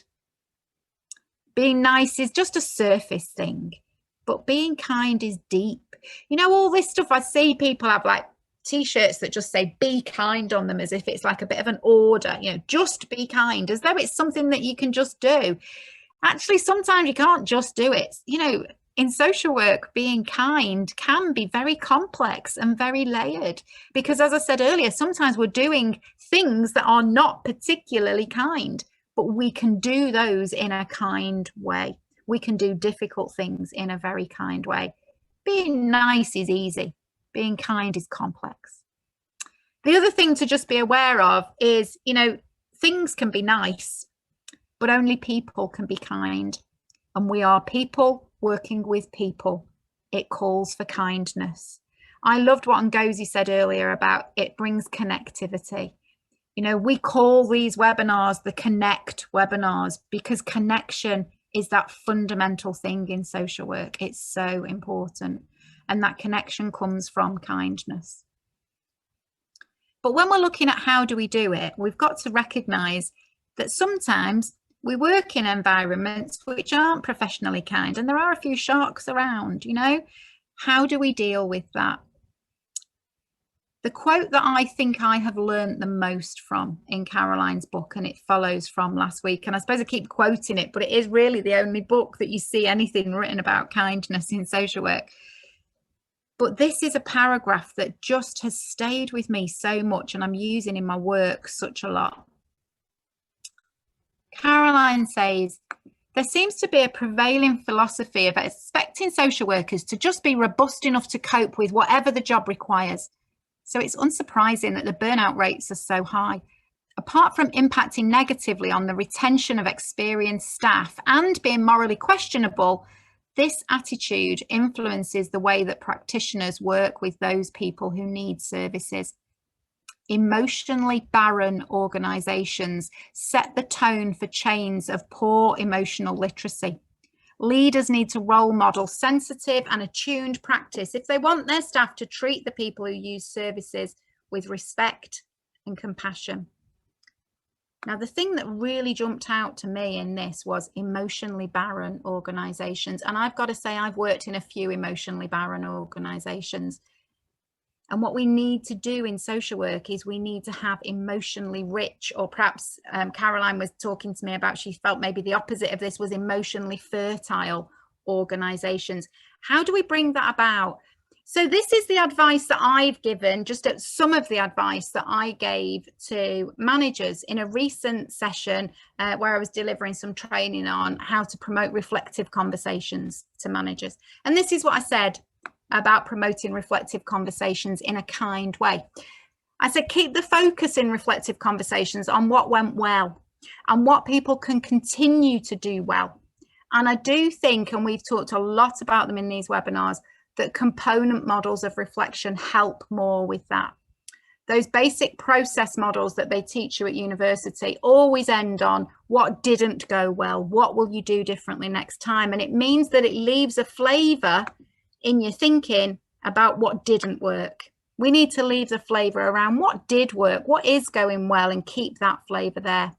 Being nice is just a surface thing, but being kind is deep. You know, all this stuff, I see people have like t-shirts that just say be kind on them, as if it's like a bit of an order, you know, just be kind, as though it's something that you can just do. Actually, sometimes you can't just do it. You know, in social work, being kind can be very complex and very layered, because as I said earlier, sometimes we're doing things that are not particularly kind, but we can do those in a kind way. We can do difficult things in a very kind way. Being nice is easy. Being kind is complex. The other thing to just be aware of is, you know, things can be nice, but only people can be kind. And we are people working with people. It calls for kindness. I loved what Ngozi said earlier about it brings connectivity. You know, we call these webinars the Connect webinars because connection is that fundamental thing in social work. It's so important. And that connection comes from kindness. But when we're looking at how do we do it, we've got to recognise that sometimes we work in environments which aren't professionally kind, and there are a few sharks around, you know. How do we deal with that? The quote that I think I have learned the most from in Caroline's book, and it follows from last week, and I suppose I keep quoting it, but it is really the only book that you see anything written about kindness in social work. But this is a paragraph that just has stayed with me so much, and I'm using in my work such a lot. Caroline says, there seems to be a prevailing philosophy of expecting social workers to just be robust enough to cope with whatever the job requires. So it's unsurprising that the burnout rates are so high. Apart from impacting negatively on the retention of experienced staff and being morally questionable, This attitude influences the way that practitioners work with those people who need services. Emotionally barren organisations set the tone for chains of poor emotional literacy. Leaders need to role model sensitive and attuned practice if they want their staff to treat the people who use services with respect and compassion. Now, the thing that really jumped out to me in this was emotionally barren organisations. And I've got to say, I've worked in a few emotionally barren organisations. And what we need to do in social work is we need to have emotionally rich, or perhaps Caroline was talking to me about, she felt maybe the opposite of this was emotionally fertile organisations. How do we bring that about? So this is the advice that I've given, just at some of the advice that I gave to managers in a recent session where I was delivering some training on how to promote reflective conversations to managers. And this is what I said about promoting reflective conversations in a kind way. I said, keep the focus in reflective conversations on what went well and what people can continue to do well. And I do think, and we've talked a lot about them in these webinars, that component models of reflection help more with that. Those basic process models that they teach you at university always end on what didn't go well, what will you do differently next time? And it means that it leaves a flavour in your thinking about what didn't work. We need to leave the flavour around what did work, what is going well, and keep that flavour there.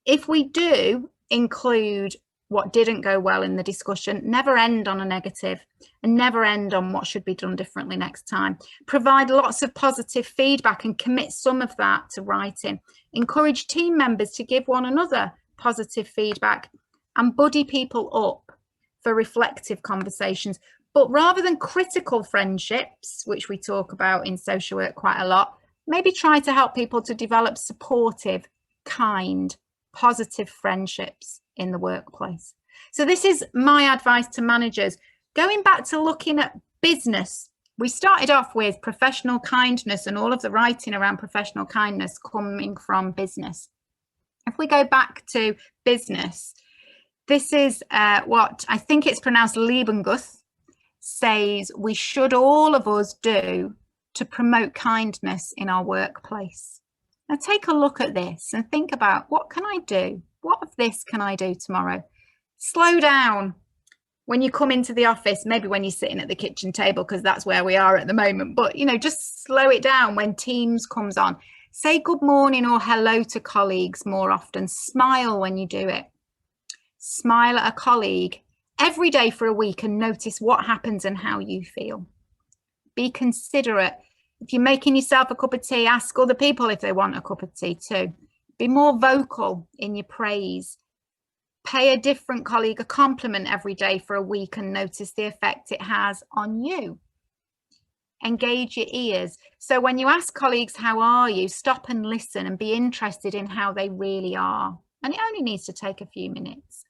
If we do include what didn't go well in the discussion, never end on a negative and never end on what should be done differently next time. Provide lots of positive feedback and commit some of that to writing. Encourage team members to give one another positive feedback and buddy people up for reflective conversations. But rather than critical friendships, which we talk about in social work quite a lot, maybe try to help people to develop supportive, kind, positive friendships in the workplace. So this is my advice to managers. Going back to looking at business, we started off with professional kindness and all of the writing around professional kindness coming from business. If we go back to business, this is what I think it's pronounced Liebenguth says we should all of us do to promote kindness in our workplace. Now take a look at this and think about, what can I do? What of this can I do tomorrow? Slow down when you come into the office, maybe when you're sitting at the kitchen table, because that's where we are at the moment, but you know, just slow it down when Teams comes on. Say good morning or hello to colleagues more often. Smile when you do it. Smile at a colleague every day for a week and notice what happens and how you feel. Be considerate. If you're making yourself a cup of tea, ask other people if they want a cup of tea too. Be more vocal in your praise. Pay a different colleague a compliment every day for a week and notice the effect it has on you. Engage your ears. So when you ask colleagues, how are you? Stop and listen and be interested in how they really are. And it only needs to take a few minutes.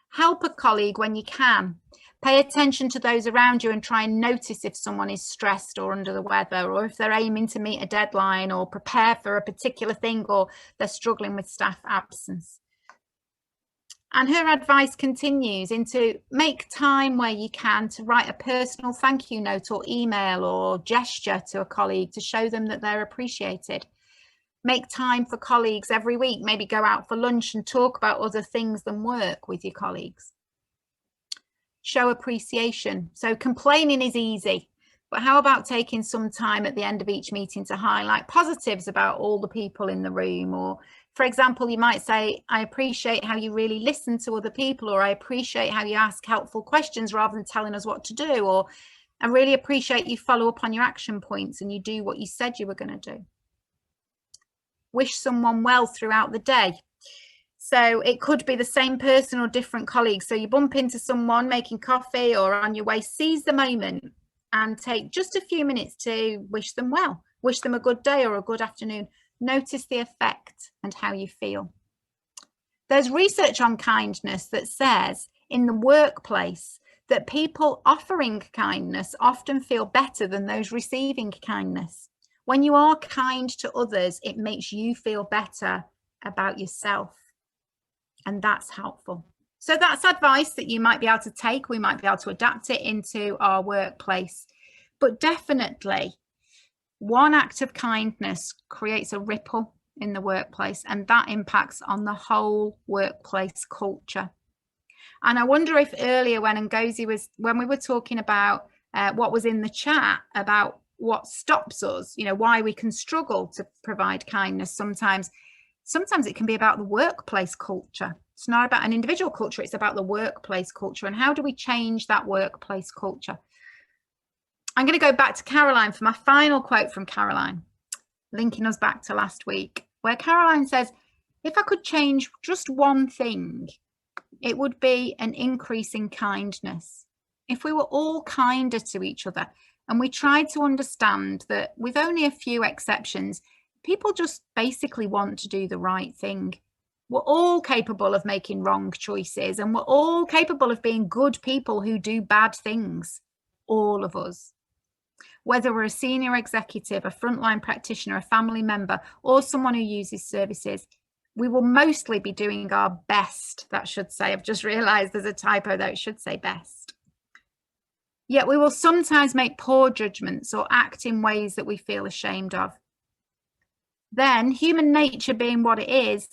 Help a colleague when you can. Pay attention to those around you and try and notice if someone is stressed or under the weather, or if they're aiming to meet a deadline or prepare for a particular thing, or they're struggling with staff absence. And her advice continues into make time where you can to write a personal thank you note or email or gesture to a colleague to show them that they're appreciated. Make time for colleagues every week, maybe go out for lunch and talk about other things than work with your colleagues. Show appreciation. So complaining is easy, but how about taking some time at the end of each meeting to highlight positives about all the people in the room? Or for example, you might say, I appreciate how you really listen to other people, or I appreciate how you ask helpful questions rather than telling us what to do, or I really appreciate you follow up on your action points and you do what you said you were going to do. Wish someone well throughout the day. So it could be the same person or different colleagues. So you bump into someone making coffee or on your way, seize the moment and take just a few minutes to wish them well. Wish them a good day or a good afternoon. Notice the effect and how you feel. There's research on kindness that says in the workplace that people offering kindness often feel better than those receiving kindness. When you are kind to others, it makes you feel better about yourself. And that's helpful. So that's advice that you might be able to take. We might be able to adapt it into our workplace. But definitely, one act of kindness creates a ripple in the workplace, and that impacts on the whole workplace culture. And I wonder if earlier when we were talking about what was in the chat about what stops us, you know, why we can struggle to provide kindness sometimes it can be about the workplace culture. It's not about an individual culture, it's about the workplace culture. And how do we change that workplace culture? I'm going to go back to Caroline for my final quote from Caroline, linking us back to last week, where Caroline says, if I could change just one thing, it would be an increase in kindness. If we were all kinder to each other and we tried to understand that with only a few exceptions, people just basically want to do the right thing. We're all capable of making wrong choices, and we're all capable of being good people who do bad things. All of us. Whether we're a senior executive, a frontline practitioner, a family member, or someone who uses services, we will mostly be doing our best. That should say, I've just realized there's a typo there, it should say best. Yet we will sometimes make poor judgments or act in ways that we feel ashamed of. Then, human nature being what it is,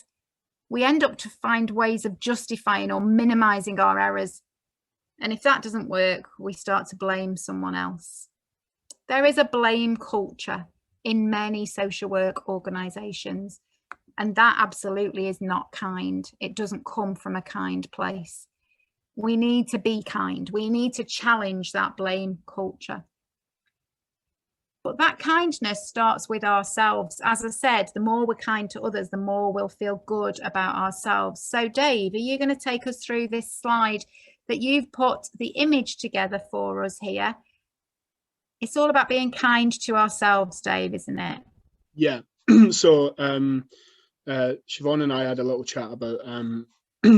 we end up to find ways of justifying or minimizing our errors. And if that doesn't work, we start to blame someone else. There is a blame culture in many social work organisations, and that absolutely is not kind. It doesn't come from a kind place. We need to be kind. We need to challenge that blame culture. But that kindness starts with ourselves. As I said, the more we're kind to others, the more we'll feel good about ourselves. So Dave, are you going to take us through this slide that you've put the image together for us here? It's all about being kind to ourselves, Dave, isn't it? Yeah. So Siobhan and I had a little chat about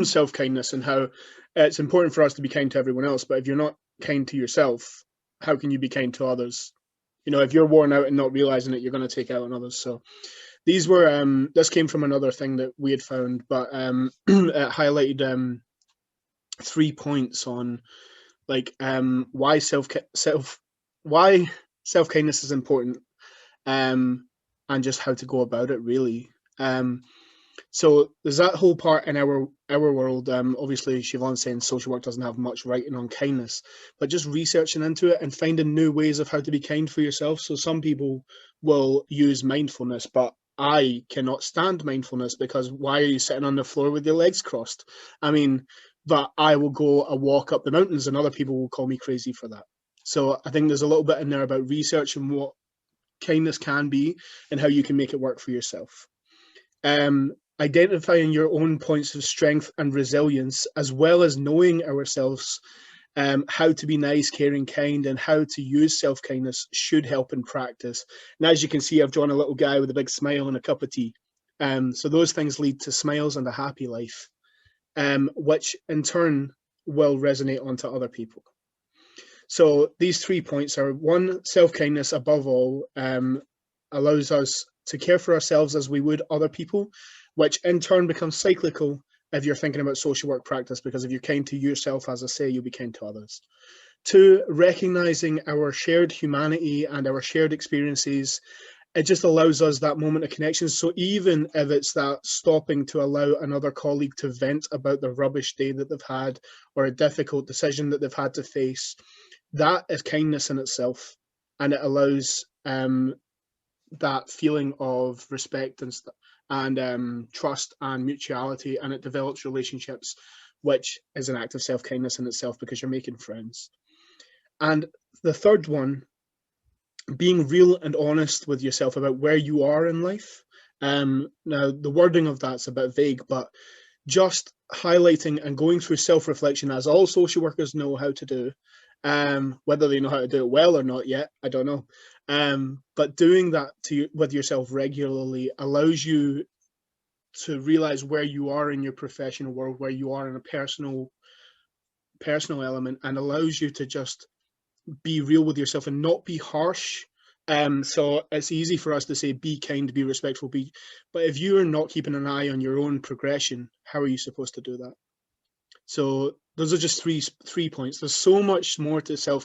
self-kindness and how it's important for us to be kind to everyone else. But if you're not kind to yourself, how can you be kind to others? You know, if you're worn out and not realizing it, you're going to take out on others. So these were, this came from another thing that we had found, but it highlighted 3 points on like why self-kindness is important, and just how to go about it, really. So there's that whole part in our world. Obviously, Siobhan's saying social work doesn't have much writing on kindness, but just researching into it and finding new ways of how to be kind for yourself. So some people will use mindfulness, but I cannot stand mindfulness because why are you sitting on the floor with your legs crossed? I mean, but I will go a walk up the mountains and other people will call me crazy for that. So I think there's a little bit in there about researching what kindness can be and how you can make it work for yourself. Identifying your own points of strength and resilience, as well as knowing ourselves, how to be nice, caring, kind, and how to use self-kindness should help in practice. And as you can see, I've drawn a little guy with a big smile and a cup of tea. So those things lead to smiles and a happy life, which in turn will resonate onto other people. So these 3 points are: 1, self-kindness above all allows us to care for ourselves as we would other people, which in turn becomes cyclical if you're thinking about social work practice, because if you're kind to yourself, as I say, you'll be kind to others. 2, recognizing our shared humanity and our shared experiences. It just allows us that moment of connection. So even if it's that stopping to allow another colleague to vent about the rubbish day that they've had or a difficult decision that they've had to face, that is kindness in itself, and it allows that feeling of respect and trust and mutuality, and it develops relationships, which is an act of self-kindness in itself because you're making friends. And the third one, being real and honest with yourself about where you are in life. Now, the wording of that's a bit vague, but just highlighting and going through self-reflection, as all social workers know how to do. Whether they know how to do it well or not yet, I don't know. But doing that with yourself regularly allows you to realize where you are in your professional world, where you are in a personal element, and allows you to just be real with yourself and not be harsh. So it's easy for us to say, be kind, be respectful, but if you are not keeping an eye on your own progression, how are you supposed to do that? So those are just three points. There's so much more to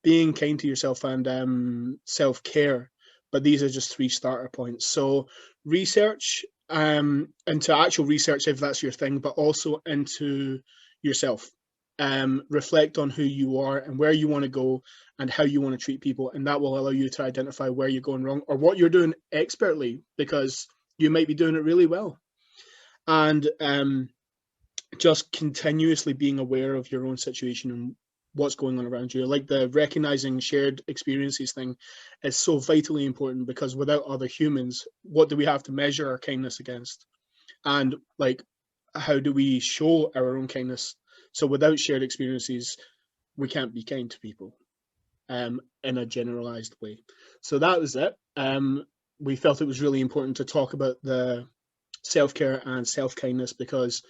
being kind to yourself and self-care, but these are just 3 starter points. So research, into actual research if that's your thing, but also into yourself. Reflect on who you are and where you want to go and how you want to treat people, and that will allow you to identify where you're going wrong or what you're doing expertly, because you might be doing it really well. And just continuously being aware of your own situation and what's going on around you. Like the recognizing shared experiences thing is so vitally important, because without other humans, what do we have to measure our kindness against? And like, how do we show our own kindness? So without shared experiences, we can't be kind to people in a generalized way. So that was it. We felt it was really important to talk about the self-care and self-kindness, because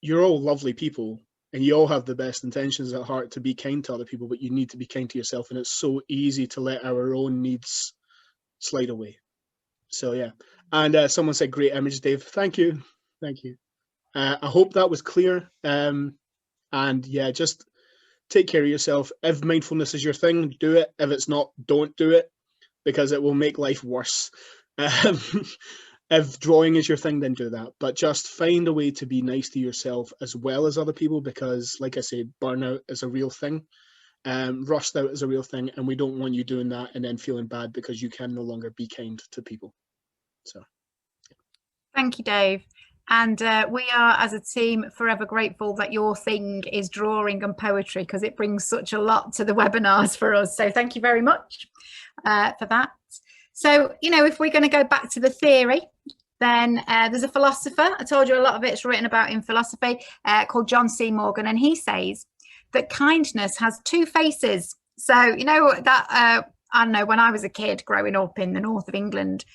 you're all lovely people and you all have the best intentions at heart to be kind to other people, but you need to be kind to yourself, and it's so easy to let our own needs slide away. So yeah. And someone said great image, Dave. Thank you. I hope that was clear. And yeah, just take care of yourself. If mindfulness is your thing, do it. If it's not, don't do it, because it will make life worse. If drawing is your thing, then do that. But just find a way to be nice to yourself as well as other people, because like I said, burnout is a real thing. Rust out is a real thing, and we don't want you doing that and then feeling bad because you can no longer be kind to people. So thank you, Dave. And we are, as a team, forever grateful that your thing is drawing and poetry, because it brings such a lot to the webinars for us. So thank you very much for that. So, you know, if we're going to go back to the theory, then there's a philosopher, I told you a lot of it's written about in philosophy, called John C. Morgan, and he says that kindness has 2 faces. So, you know, that I don't know, when I was a kid growing up in the north of England,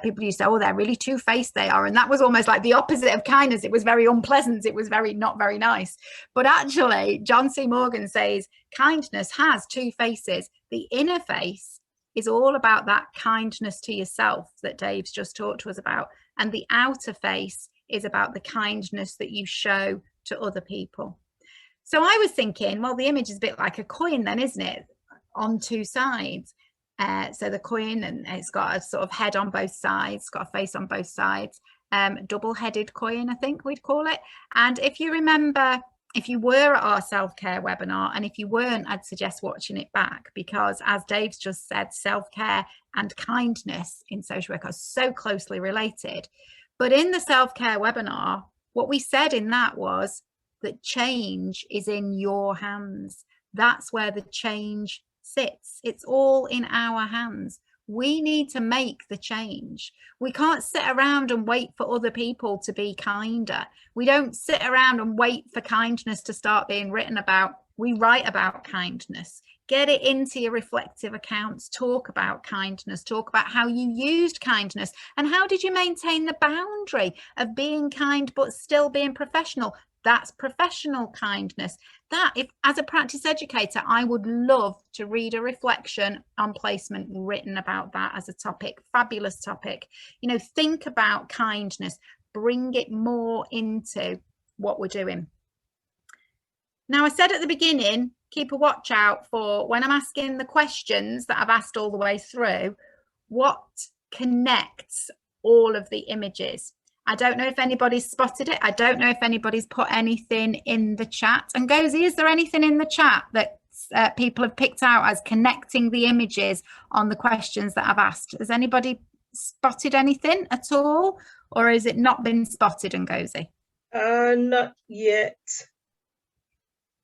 people used to say, oh, they're really two-faced they are. And that was almost like the opposite of kindness. It was very unpleasant. It was not very nice. But actually, John C. Morgan says kindness has 2 faces. The inner face is all about that kindness to yourself that Dave's just talked to us about. And the outer face is about the kindness that you show to other people. So I was thinking, well, the image is a bit like a coin then, isn't it? On 2 sides. So the coin, and it's got a sort of head on both sides, it's got a face on both sides, double-headed coin, I think we'd call it. And if you remember, if you were at our self-care webinar, and if you weren't, I'd suggest watching it back, because as Dave's just said, self-care and kindness in social work are so closely related. But in the self-care webinar, what we said in that was that change is in your hands. That's where the change sits. It's all in our hands. We need to make the change. We can't sit around and wait for other people to be kinder. We don't sit around and wait for kindness to start being written about. We write about kindness. Get it into your reflective accounts. Talk about kindness. Talk about how you used kindness and how did you maintain the boundary of being kind but still being professional. That's professional kindness. That, if as a practice educator, I would love to read a reflection on placement written about that as a topic. Fabulous topic. You know, think about kindness, bring it more into what we're doing. Now, I said at the beginning, keep a watch out for when I'm asking the questions that I've asked all the way through, what connects all of the images. I don't know if anybody's spotted it. I don't know if anybody's put anything in the chat. And Gozi, is there anything in the chat that people have picked out as connecting the images on the questions that I've asked? Has anybody spotted anything at all? Or has it not been spotted, Ngozi? Not yet.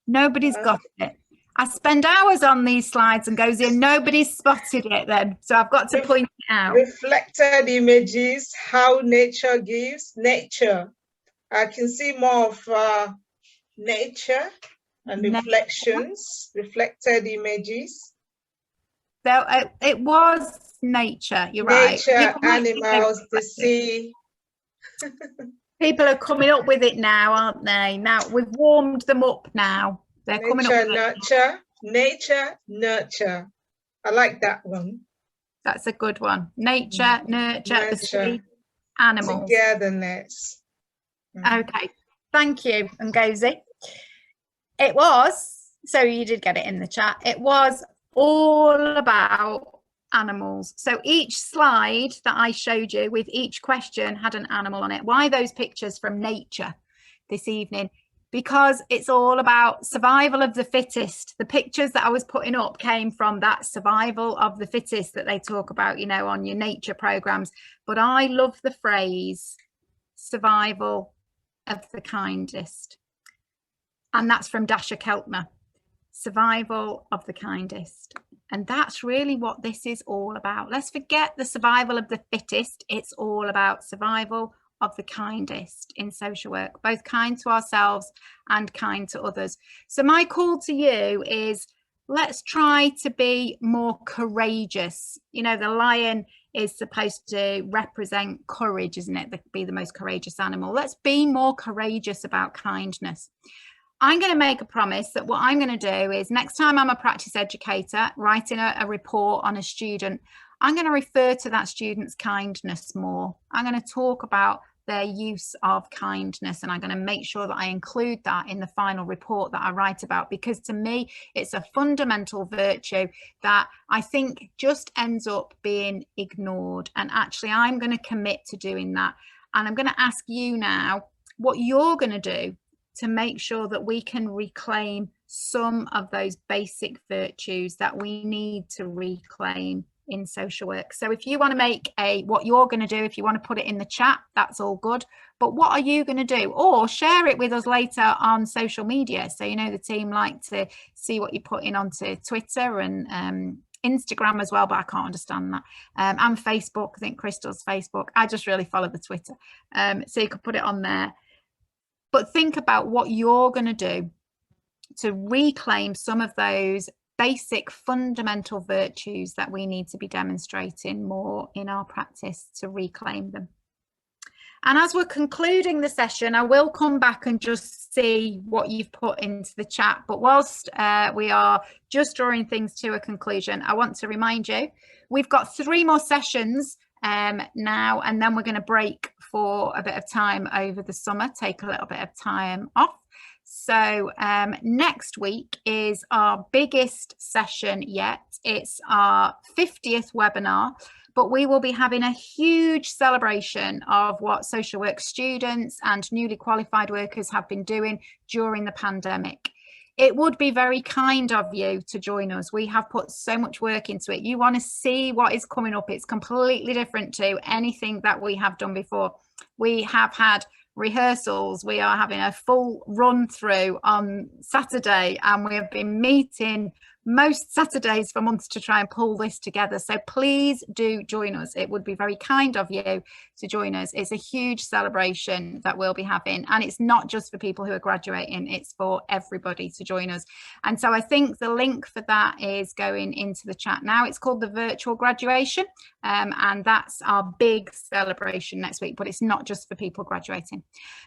Nobody's got it. I spend hours on these slides and goes in, nobody's spotted it then. So I've got to point it out. Reflected images, how nature gives. Nature. I can see more of nature and reflections, reflected images. So it was nature, you're right. Nature, animals, the sea. People are coming up with it now, aren't they? Now we've warmed them up now. They're coming up. Nurture, nature, nurture. I like that one. That's a good one. Nature, nurture, the sea, animals. Togetherness. Okay, thank you, Ngozi. It was, so you did get it in the chat. It was all about animals. So each slide that I showed you with each question had an animal on it. Why those pictures from nature this evening? Because it's all about survival of the fittest. The pictures that I was putting up came from that survival of the fittest that they talk about, you know, on your nature programs. But I love the phrase survival of the kindest. And that's from Dasha Keltner, survival of the kindest. And that's really what this is all about. Let's forget the survival of the fittest. It's all about survival of the kindest in social work, both kind to ourselves and kind to others. So my call to you is, let's try to be more courageous. You know, the lion is supposed to represent courage, isn't it? Be the most courageous animal. Let's be more courageous about kindness. I'm going to make a promise that what I'm going to do is, next time I'm a practice educator writing a report on a student, I'm going to refer to that student's kindness more. I'm going to talk about their use of kindness, and I'm going to make sure that I include that in the final report that I write about, because to me it's a fundamental virtue that I think just ends up being ignored. And actually I'm going to commit to doing that, and I'm going to ask you now what you're going to do to make sure that we can reclaim some of those basic virtues that we need to reclaim in social work. So if you want to make what you're going to do, if you want to put it in the chat, that's all good. But what are you going to do? Or share it with us later on social media. So, you know, the team like to see what you're putting onto Twitter and Instagram as well, but I can't understand that. And Facebook, I think Crystal's Facebook. I just really follow the Twitter. So you could put it on there. But think about what you're going to do to reclaim some of those basic fundamental virtues that we need to be demonstrating more in our practice to reclaim them. And as we're concluding the session, I will come back and just see what you've put into the chat. But whilst we are just drawing things to a conclusion, I want to remind you, we've got 3 more sessions now, and then we're going to break for a bit of time over the summer, take a little bit of time off. So next week is our biggest session yet. It's our 50th webinar, but we will be having a huge celebration of what social work students and newly qualified workers have been doing during the pandemic. It would be very kind of you to join us. We have put so much work into it. You want to see what is coming up. It's completely different to anything that we have done before. We have had rehearsals. We are having a full run through on Saturday, and we have been meeting most Saturdays for months to try and pull this together. So please do join us. It would be very kind of you to join us. It's a huge celebration that we'll be having, and it's not just for people who are graduating, it's for everybody to join us. And so I think the link for that is going into the chat now. It's called the virtual graduation, and that's our big celebration next week, but it's not just for people graduating.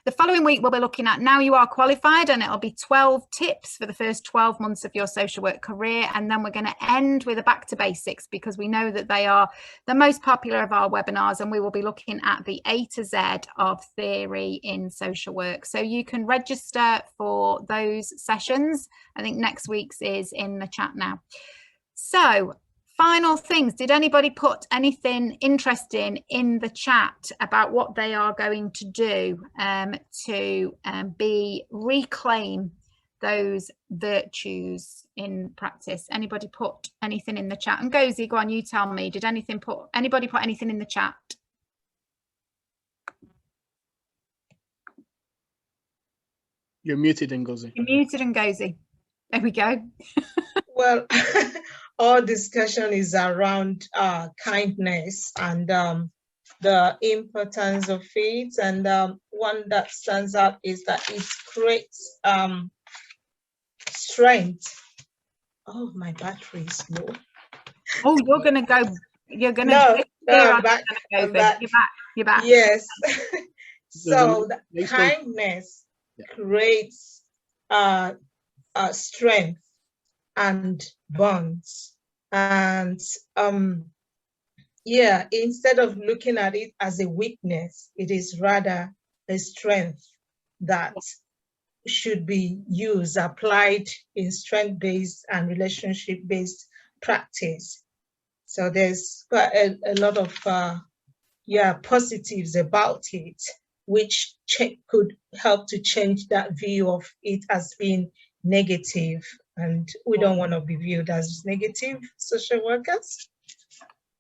The following week we'll be looking at Now You Are Qualified, and it'll be 12 tips for the first 12 months of your social work career. And then we're going to end with a back to basics, because we know that they are the most popular of our webinars, and we will be looking at the A to Z of theory in social work. So you can register for those sessions. I think next week's is in the chat now. So final things, did anybody put anything interesting in the chat about what they are going to do to reclaim those virtues in practice? Anybody put anything in the chat? And Gozi, go on, you tell me, did anybody put anything in the chat? You're muted, Ngozi. You're muted, Ngozi. There we go. Well, our discussion is around kindness and the importance of it. And one that stands out is that it creates strength. Oh, my battery is low. Oh, you're gonna go. You're gonna. No, I'm back. You're back. You're back. Yes. So the kindness creates strength and bonds. And yeah, instead of looking at it as a weakness, it is rather a strength that should be used, applied in strength-based and relationship-based practice. So there's quite a lot of positives about it, which could help to change that view of it as being negative. And we don't want to be viewed as negative social workers.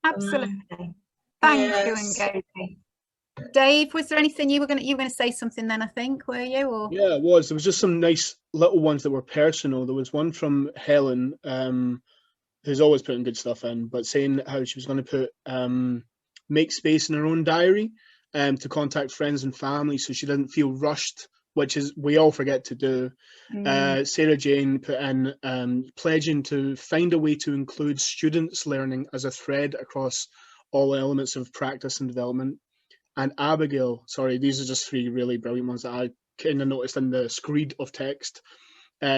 Absolutely. Thank you, Ngozi. Dave, was there anything you were going to say something then, I think, were you? Or? Yeah, it was. There was just some nice little ones that were personal. There was one from Helen, who's always putting good stuff in, but saying how she was going to put make space in her own diary to contact friends and family so she didn't feel rushed, which is we all forget to do. Sarah Jane put in pledging to find a way to include students' learning as a thread across all elements of practice and development. And Abigail, sorry, these are just 3 really brilliant ones that I kind of noticed in the screed of text.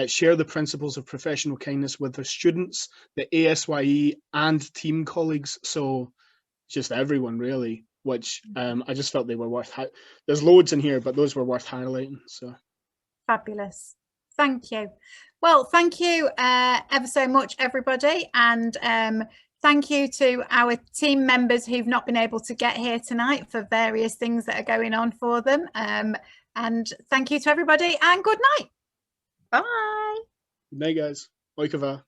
Share the principles of professional kindness with their students, the ASYE and team colleagues. So just everyone really, which I just felt they were worth, there's loads in here, but those were worth highlighting. So fabulous. Thank you. Well, thank you ever so much, everybody. And thank you to our team members who've not been able to get here tonight for various things that are going on for them. And thank you to everybody and good night. Bye. Good night, guys. Oikava.